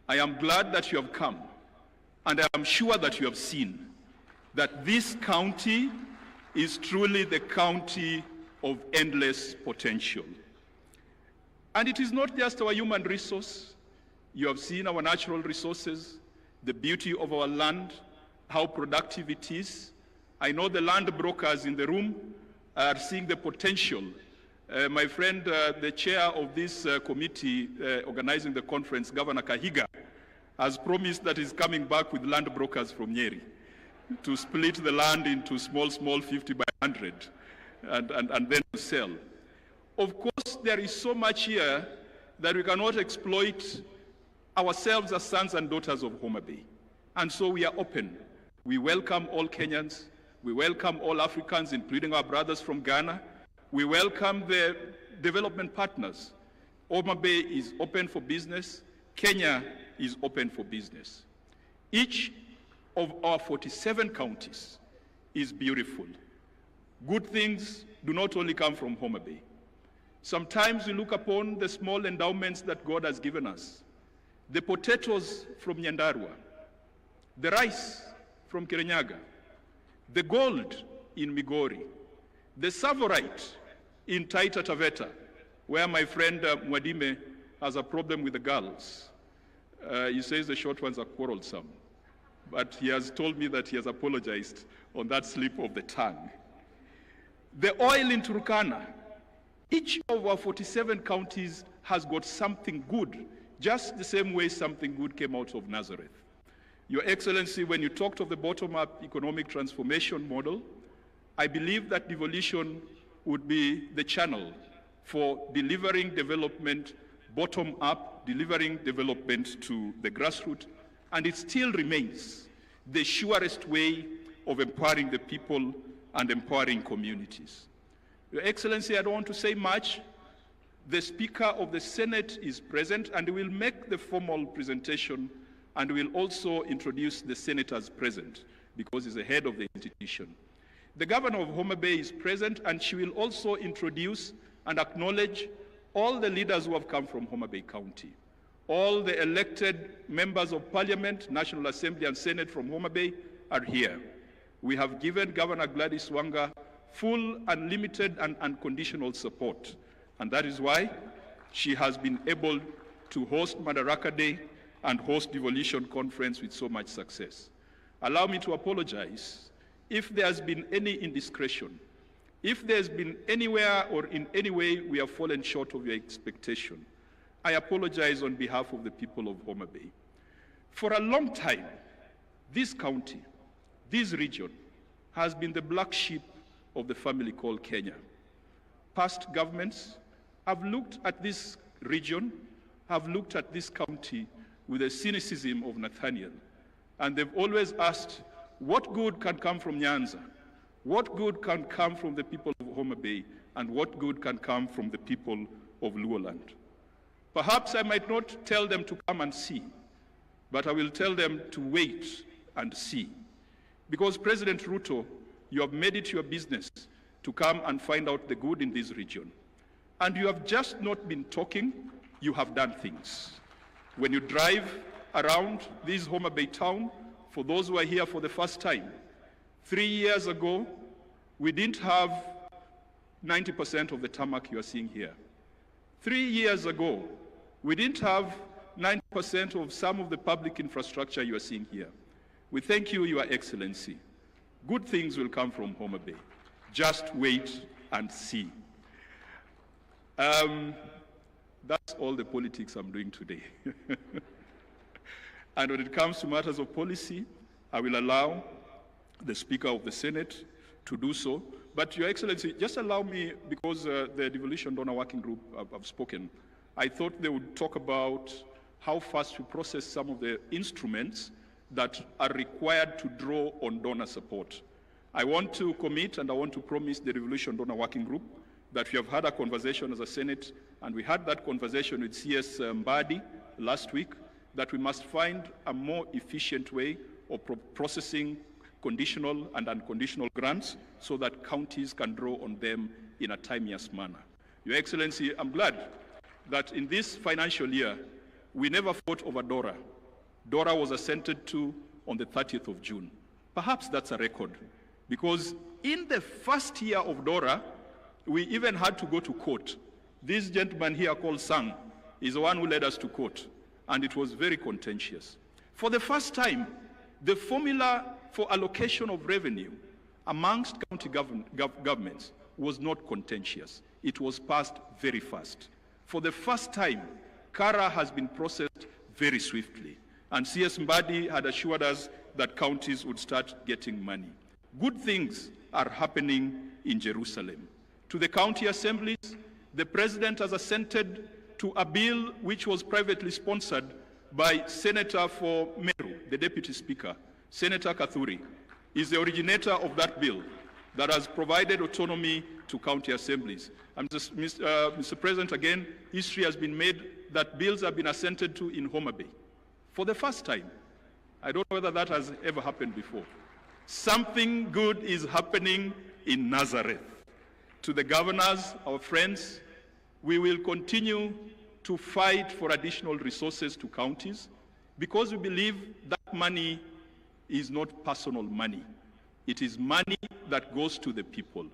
I am glad that you have come, and I am sure that you have seen that this county is truly the county of endless potential. And it is not just our human resource. You have seen our natural resources, the beauty of our land, how productive it is. I know the land brokers in the room are seeing the potential. My friend, the chair of this committee organizing the conference, Governor Kahiga, has promised that he's coming back with land brokers from Nyeri to split the land into small 50 by 100 and then to sell. Of course, there is so much here that we cannot exploit ourselves as sons and daughters of Homa Bay. And so we are open. We welcome all Kenyans. We welcome all Africans, including our brothers from Ghana. We welcome the development partners. Homa Bay is open for business. Kenya is open for business. Each of our 47 counties is beautiful. Good things do not only come from Homa Bay. Sometimes we look upon the small endowments that God has given us. The potatoes from Nyandarua, the rice from Kirinyaga, the gold in Migori, the savorite in Taita Taveta, where my friend Mwadime has a problem with the girls. He says the short ones are quarrelsome, but he has told me that he has apologized on that slip of the tongue. The oil in Turkana, each of our 47 counties has got something good, just the same way something good came out of Nazareth. Your Excellency, when you talked of the bottom-up economic transformation model, I believe that devolution would be the channel for delivering development bottom-up, delivering development to the grassroots, and it still remains the surest way of empowering the people and empowering communities. Your Excellency, I don't want to say much. The Speaker of the Senate is present and will make the formal presentation and will also introduce the senators present because he's the head of the institution. The Governor of Homa Bay is present and she will also introduce and acknowledge all the leaders who have come from Homa Bay County. All the elected members of Parliament, National Assembly and Senate from Homa Bay are here. We have given Governor Gladys Wanga full, unlimited and unconditional support. And that is why she has been able to host Madaraka Day and host Devolution Conference with so much success. Allow me to apologize if there has been any indiscretion, if there's been anywhere or in any way we have fallen short of your expectation. I apologize on behalf of the people of Homa Bay. For a long time, this county, this region, has been the black sheep of the family called Kenya. Past governments have looked at this region, have looked at this county with the cynicism of Nathaniel, and they've always asked, what good can come from Nyanza? What good can come from the people of Homa Bay? And what good can come from the people of Luoland? Perhaps I might not tell them to come and see, but I will tell them to wait and see. Because President Ruto, you have made it your business to come and find out the good in this region. And you have just not been talking, you have done things. When you drive around this Homa Bay town, for those who are here for the first time, 3 years ago, we didn't have 90% of the tarmac you are seeing here. 3 years ago, we didn't have 90% of some of the public infrastructure you are seeing here. We thank you, Your Excellency. Good things will come from Homa Bay. Just wait and see. That's all the politics I'm doing today. And when it comes to matters of policy, I will allow the Speaker of the Senate to do so. But Your Excellency, just allow me, because the Devolution Donor Working Group have spoken, I thought they would talk about how fast we process some of the instruments that are required to draw on donor support. I want to commit and I want to promise the Devolution Donor Working Group that we have had a conversation as a Senate, and we had that conversation with CS Mbadi last week, that we must find a more efficient way of processing conditional and unconditional grants so that counties can draw on them in a timeous manner. Your Excellency, I'm glad that in this financial year, we never fought over DORA. DORA was assented to on the 30th of June. Perhaps that's a record, because in the first year of DORA, we even had to go to court. This gentleman here called Sang is the one who led us to court, and it was very contentious. For the first time, the formula for allocation of revenue amongst county governments was not contentious. It was passed very fast. For the first time, CARA has been processed very swiftly, and CS Mbadi had assured us that counties would start getting money. Good things are happening in Jerusalem. To the county assemblies, the President has assented to a bill which was privately sponsored by Senator for Meru, the Deputy Speaker. Senator Kathuri is the originator of that bill that has provided autonomy to county assemblies. Mr. President, again, history has been made that bills have been assented to in Homa Bay for the first time. I don't know whether that has ever happened before. Something good is happening in Nazareth. To the governors, our friends, we will continue to fight for additional resources to counties, because we believe that money is not personal money. It is money that goes to the people.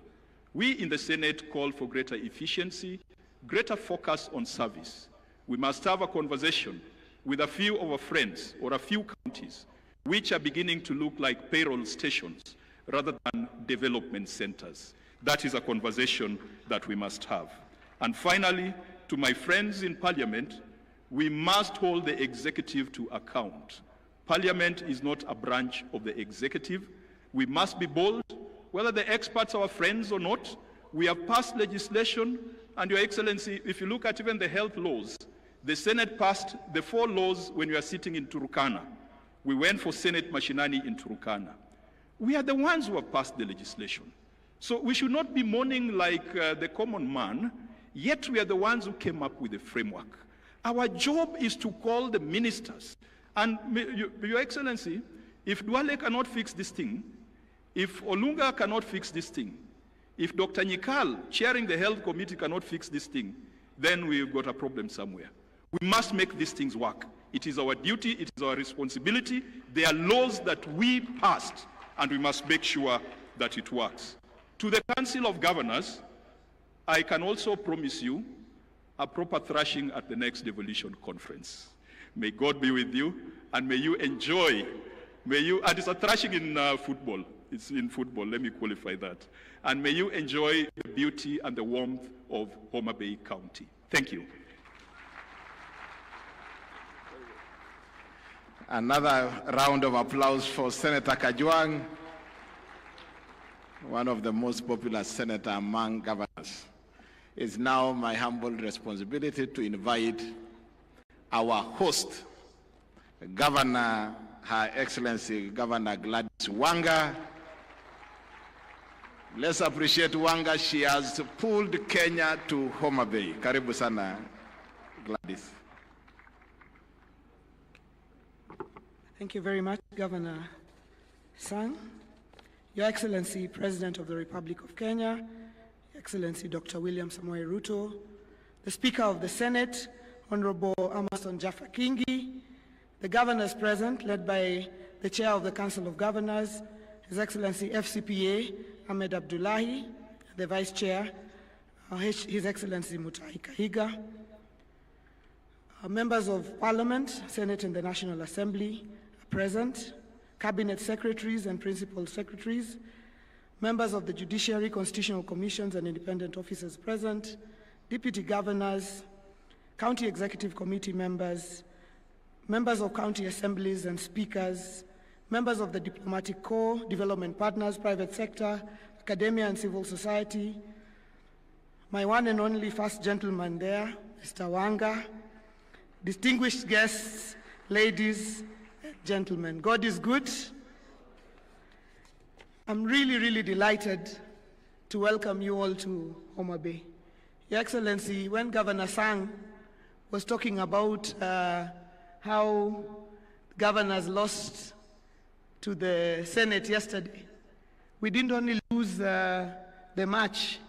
We in the Senate call for greater efficiency, greater focus on service. We must have a conversation with a few of our friends or a few counties which are beginning to look like payroll stations rather than development centers. That is a conversation that we must have. And finally, to my friends in Parliament, we must hold the executive to account. Parliament is not a branch of the executive. We must be bold, whether the experts are our friends or not. We have passed legislation, and Your Excellency, if you look at even the health laws, the Senate passed the 4 laws when we are sitting in Turkana. We went for Senate Mashinani in Turkana. We are the ones who have passed the legislation. So we should not be mourning like the common man, yet we are the ones who came up with the framework. Our job is to call the ministers. And Your Excellency, if Duale cannot fix this thing, if Olunga cannot fix this thing, if Dr. Nyikal, chairing the health committee, cannot fix this thing, then we've got a problem somewhere. We must make these things work. It is our duty, it is our responsibility. They are laws that we passed, and we must make sure that it works. To the Council of Governors, I can also promise you a proper thrashing at the next Devolution Conference. May God be with you, and may you enjoy, and it's a thrashing in football. It's in football, let me qualify that. And may you enjoy the beauty and the warmth of Homa Bay County. Thank you. Another round of applause for Senator Kajwang, one of the most popular senators among governors. It's now my humble responsibility to invite our host, Governor, Her Excellency Governor Gladys Wanga. Let's appreciate Wanga. She has pulled Kenya to Homa Bay. Karibu sana, Gladys. Thank you very much, Governor Sang. Your Excellency, President of the Republic of Kenya, Your Excellency Dr. William Samoei Ruto, the Speaker of the Senate, Honorable Amason Jaffa Kingi, the governors present, led by the Chair of the Council of Governors, His Excellency FCPA Ahmed Abdullahi, the Vice Chair, His Excellency Mutahi Kahiga, members of Parliament, Senate and the National Assembly are present, Cabinet Secretaries and Principal Secretaries, members of the Judiciary, Constitutional Commissions and Independent Officers present, Deputy Governors, County Executive Committee members, members of county assemblies and speakers, members of the Diplomatic Corps, development partners, private sector, academia and civil society, my one and only first gentleman there, Mr. Wanga, distinguished guests, ladies and gentlemen. God is good. I'm really delighted to welcome you all to Homa Bay. Your Excellency, when Governor Sang was talking about how governors lost to the Senate yesterday, we didn't only lose the match,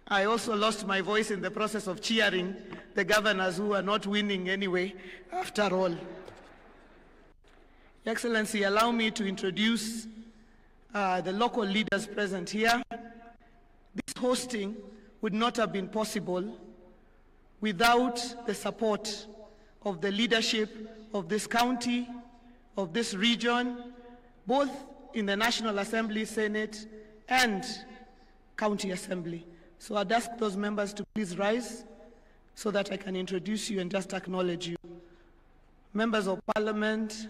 I also lost my voice in the process of cheering the governors who are not winning anyway, after all. Your Excellency, allow me to introduce the local leaders present here. This hosting would not have been possible without the support of the leadership of this county, of this region, both in the National Assembly, Senate, and County Assembly. So I'd ask those members to please rise so that I can introduce you and just acknowledge you. Members of Parliament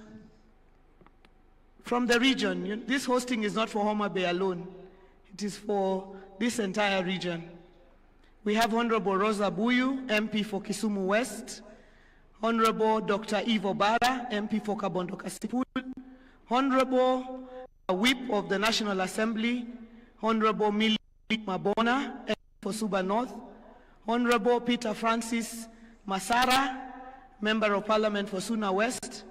from the region, this hosting is not for Homa Bay alone. It is for this entire region. We have Honorable Rosa Buyu, MP for Kisumu West, Honorable Dr. Ivo Bara, MP for Kabondo Kasipul, Honorable Whip of the National Assembly, Honorable Millie Mabona, MP for Suba North, Honorable Peter Francis Masara, Member of Parliament for Suna West,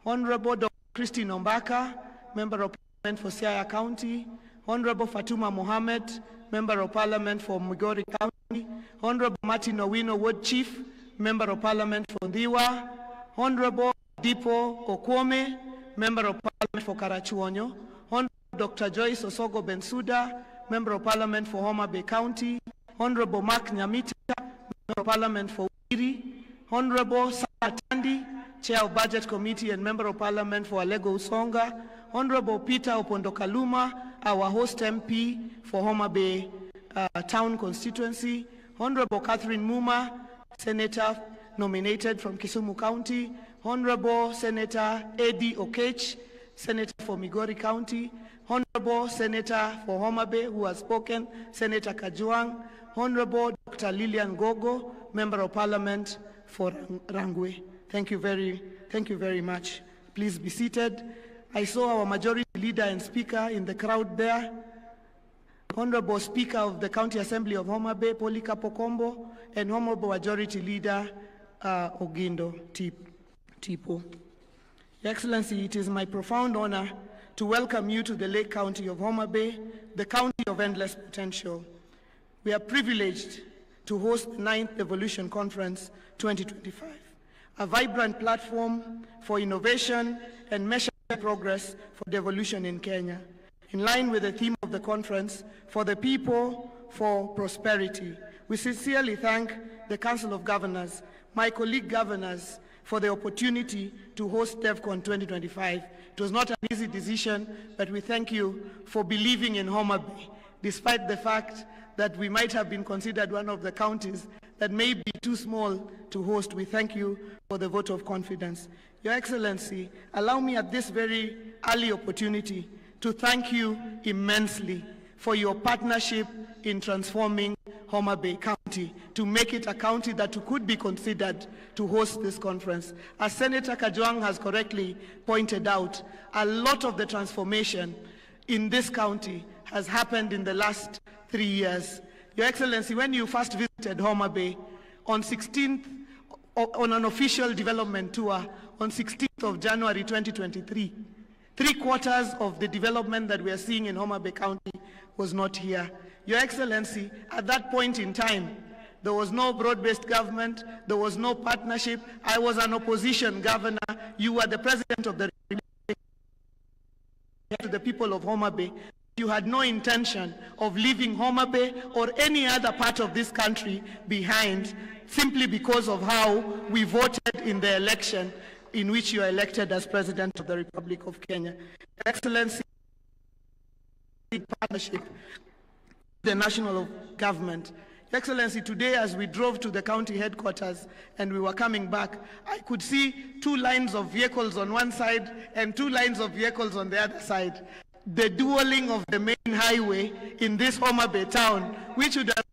Honorable Dr. Christine Ombaka, Member of Parliament for Siaya County, Honorable Fatuma Mohammed, Member of Parliament for Migori County, Honorable Martin Owino, Ward Chief, Member of Parliament for Ndiwa, Honorable Dipo Okwome, Member of Parliament for Karachuonyo, Honorable Dr. Joyce Osogo Bensuda, Member of Parliament for Homa Bay County, Honorable Mark Nyamita, Member of Parliament for Wiri, Honorable Sarah Tandi, Chair of Budget Committee and Member of Parliament for Alego Usonga, Honorable Peter Opondokaluma, our host MP for Homa Bay Town Constituency, Honorable Catherine Muma, Senator nominated from Kisumu County, Honorable Senator Eddie Okech, Senator for Migori County, Honorable Senator for Homa Bay, who has spoken, Senator Kajuang, Honorable Dr. Lillian Gogo, Member of Parliament for Rangwe. Thank you very much. Please be seated. I saw our majority leader and speaker in the crowd there. Honorable Speaker of the County Assembly of Homa Bay, Polika Pokombo, and Honorable Majority Leader Ogindo Tipo. Your Excellency, it is my profound honor to welcome you to the Lake County of Homa Bay, the county of endless potential. We are privileged to host the 9th Devolution Conference 2025, a vibrant platform for innovation and measuring progress for devolution in Kenya, in line with the theme of the conference, for the people, for prosperity. We sincerely thank the Council of Governors, my colleague governors, for the opportunity to host DevCon 2025. It was not an easy decision, but we thank you for believing in Homa Bay, despite the fact that we might have been considered one of the counties that may be too small to host. We thank you for the vote of confidence. Your Excellency, allow me at this very early opportunity to thank you immensely for your partnership in transforming Homa Bay County to make it a county that could be considered to host this conference. As Senator Kajuang has correctly pointed out, a lot of the transformation in this county has happened in the last 3 years. Your Excellency, when you first visited Homa Bay on 16th, on an official development tour on 16th of January 2023, 3/4 of the development that we are seeing in Homa Bay County was not here. Your Excellency, at that point in time, there was no broad-based government, there was no partnership. I was an opposition governor. You were the president of the Republic. To the people of Homa Bay, you had no intention of leaving Homa Bay or any other part of this country behind simply because of how we voted in the election in which you are elected as President of the Republic of Kenya. Excellency, partnership, the national government. Excellency, today as we drove to the county headquarters and we were coming back, I could see 2 lines of vehicles on one side and 2 lines of vehicles on the other side. The dueling of the main highway in this Homa Bay town, which would have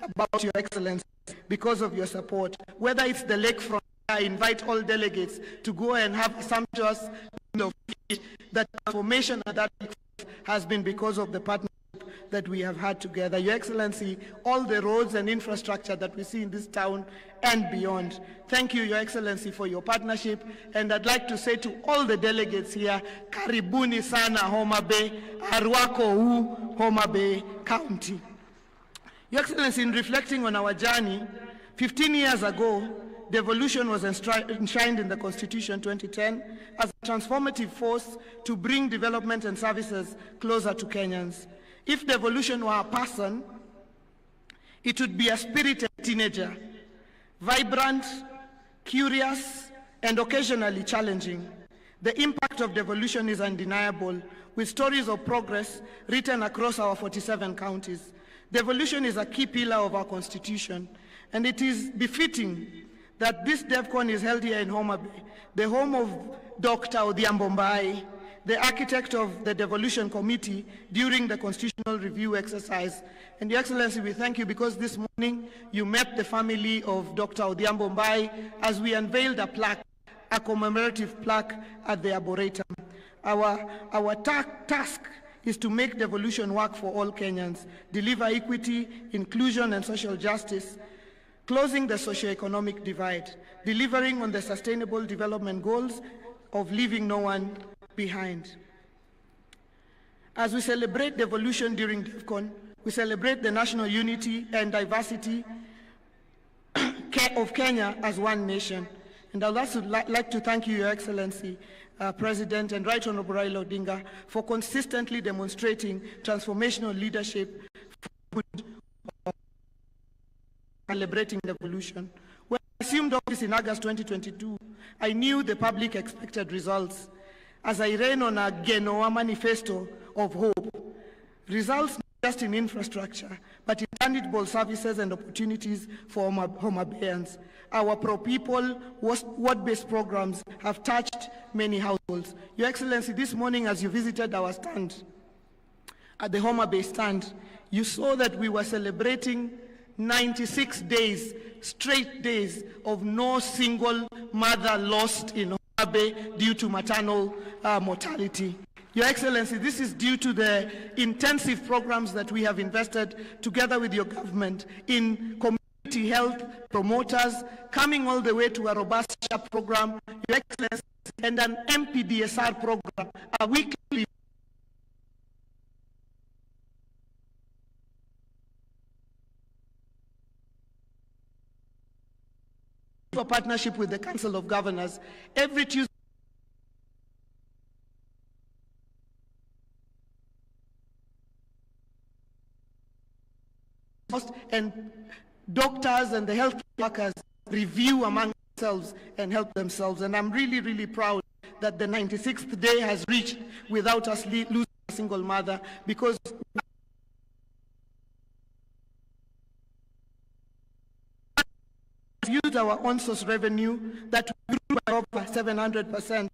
about your Excellency because of your support. Whether it's the lakefront, I invite all delegates to go and have a sumptuous meal of fish. The transformation of that has been because of the partnership that we have had together. Your Excellency, all the roads and infrastructure that we see in this town and beyond. Thank you, Your Excellency, for your partnership. And I'd like to say to all the delegates here, Karibuni sana Homa Bay, Arwako hu Homa Bay County. Your Excellency, in reflecting on our journey, 15 years ago, devolution was enshrined in the Constitution 2010 as a transformative force to bring development and services closer to Kenyans. If devolution were a person, it would be a spirited teenager, vibrant, curious, and occasionally challenging. The impact of devolution is undeniable, with stories of progress written across our 47 counties. Devolution is a key pillar of our Constitution, and it is befitting that this DevCon is held here in Homa Bay, the home of Dr. Odhiambo Mbai, the architect of the Devolution Committee during the constitutional review exercise. And Your Excellency, we thank you because this morning you met the family of Dr. Odhiambo Mbai as we unveiled a plaque, a commemorative plaque at the Arboretum. Our task is to make devolution work for all Kenyans, deliver equity, inclusion, and social justice, closing the socio-economic divide, delivering on the sustainable development goals of leaving no one behind. As we celebrate devolution during DevCon, we celebrate the national unity and diversity of Kenya as one nation. And I'd also like to thank you, Your Excellency, President and Right Honorable Raila Odinga, for consistently demonstrating transformational leadership for celebrating devolution. When I assumed office in August 2022, I knew the public expected results. As I ran on a Genoa manifesto of hope, results not just in infrastructure, but in tangible services and opportunities for Homa Bayans. Our pro-people, ward-based programs have touched many households. Your Excellency, this morning as you visited our stand, at the Homa Bay stand, you saw that we were celebrating 96 days, straight days of no single mother lost in Homa Bay due to maternal mortality. Your Excellency, this is due to the intensive programs that we have invested together with your government in community health promoters, coming all the way to a robust SHAP program, Your Excellency, and an MPDSR program, a weekly for partnership with the Council of Governors. Every Tuesday, and doctors and the health workers review among themselves and help themselves. And I'm really, really proud that the 96th day has reached without us losing a single mother, because we used our on-source revenue that grew by over 700%,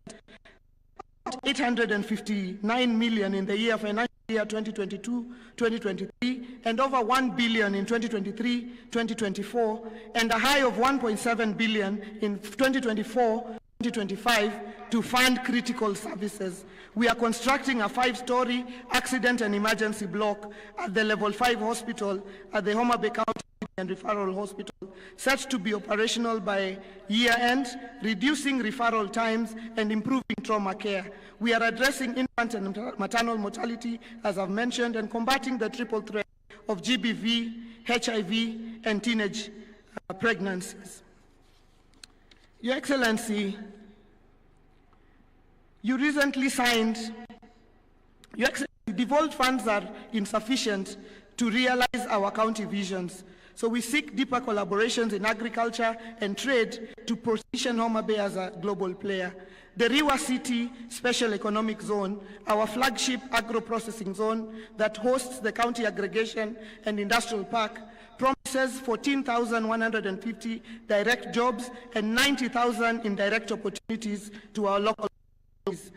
859 million in the financial year 2022-2023, and over 1 billion in 2023-2024, and a high of 1.7 billion in 2024-2025 to fund critical services. We are constructing a 5-story accident and emergency block at the level 5 hospital at the Homa Bay County and Referral Hospital, set to be operational by year-end, reducing referral times and improving trauma care. We are addressing infant and maternal mortality, as I've mentioned, and combating the triple threat of GBV, HIV, and teenage pregnancies. Your Excellency, you recently signed, Your Excellency, devolved funds are insufficient to realize our county visions. So we seek deeper collaborations in agriculture and trade to position Homa Bay as a global player. The Riwa City Special Economic Zone, our flagship agro-processing zone that hosts the county aggregation and industrial park, promises 14,150 direct jobs and 90,000 indirect opportunities to our local communities.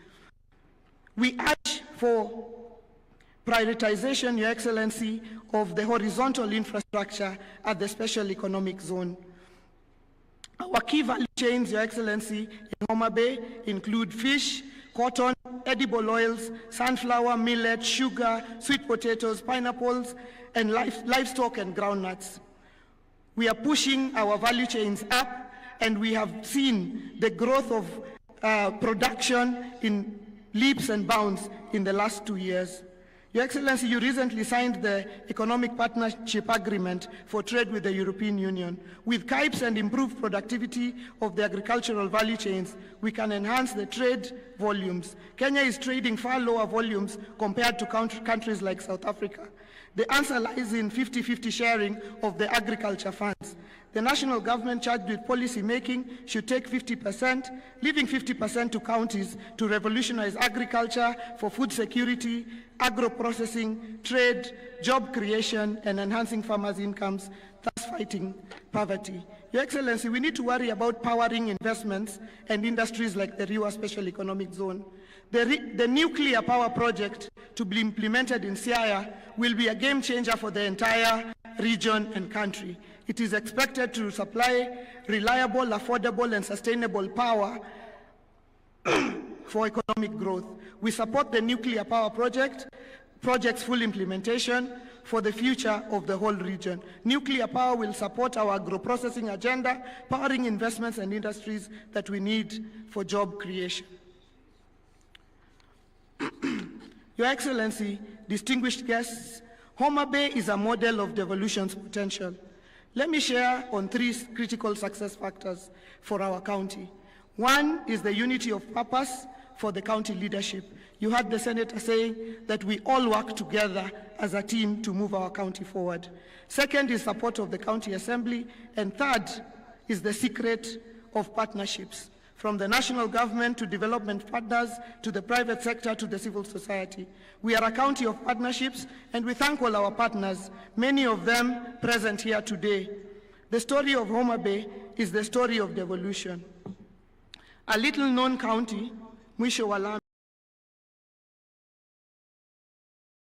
We urge for prioritization, Your Excellency, of the horizontal infrastructure at the Special Economic Zone. Our key value chains, Your Excellency, in Homa Bay include fish, cotton, edible oils, sunflower, millet, sugar, sweet potatoes, pineapples, and livestock and groundnuts. We are pushing our value chains up, and we have seen the growth of production in leaps and bounds in the last 2 years. Your Excellency, you recently signed the Economic Partnership Agreement for trade with the European Union. With CAIPs and improved productivity of the agricultural value chains, we can enhance the trade volumes. Kenya is trading far lower volumes compared to countries like South Africa. The answer lies in 50-50 sharing of the agriculture funds. The national government charged with policy making should take 50%, leaving 50% to counties to revolutionize agriculture for food security, agro-processing, trade, job creation, and enhancing farmers' incomes, thus fighting poverty. Your Excellency, we need to worry about powering investments and industries like the Riwa Special Economic Zone. The nuclear power project to be implemented in Siaya will be a game changer for the entire region and country. It is expected to supply reliable, affordable, and sustainable power for economic growth. We support the nuclear power project's full implementation for the future of the whole region. Nuclear power will support our agro-processing agenda, powering investments and industries that we need for job creation. Your Excellency, distinguished guests, Homa Bay is a model of devolution's potential. Let me share on 3 critical success factors for our county. One is the unity of purpose for the county leadership. You heard the Senator saying that we all work together as a team to move our county forward. Second is support of the county assembly. And third is the secret of partnerships, from the national government to development partners, to the private sector, to the civil society. We are a county of partnerships, and we thank all our partners, many of them present here today. The story of Homa Bay is the story of devolution. A little-known county, Mwisho wa Lami,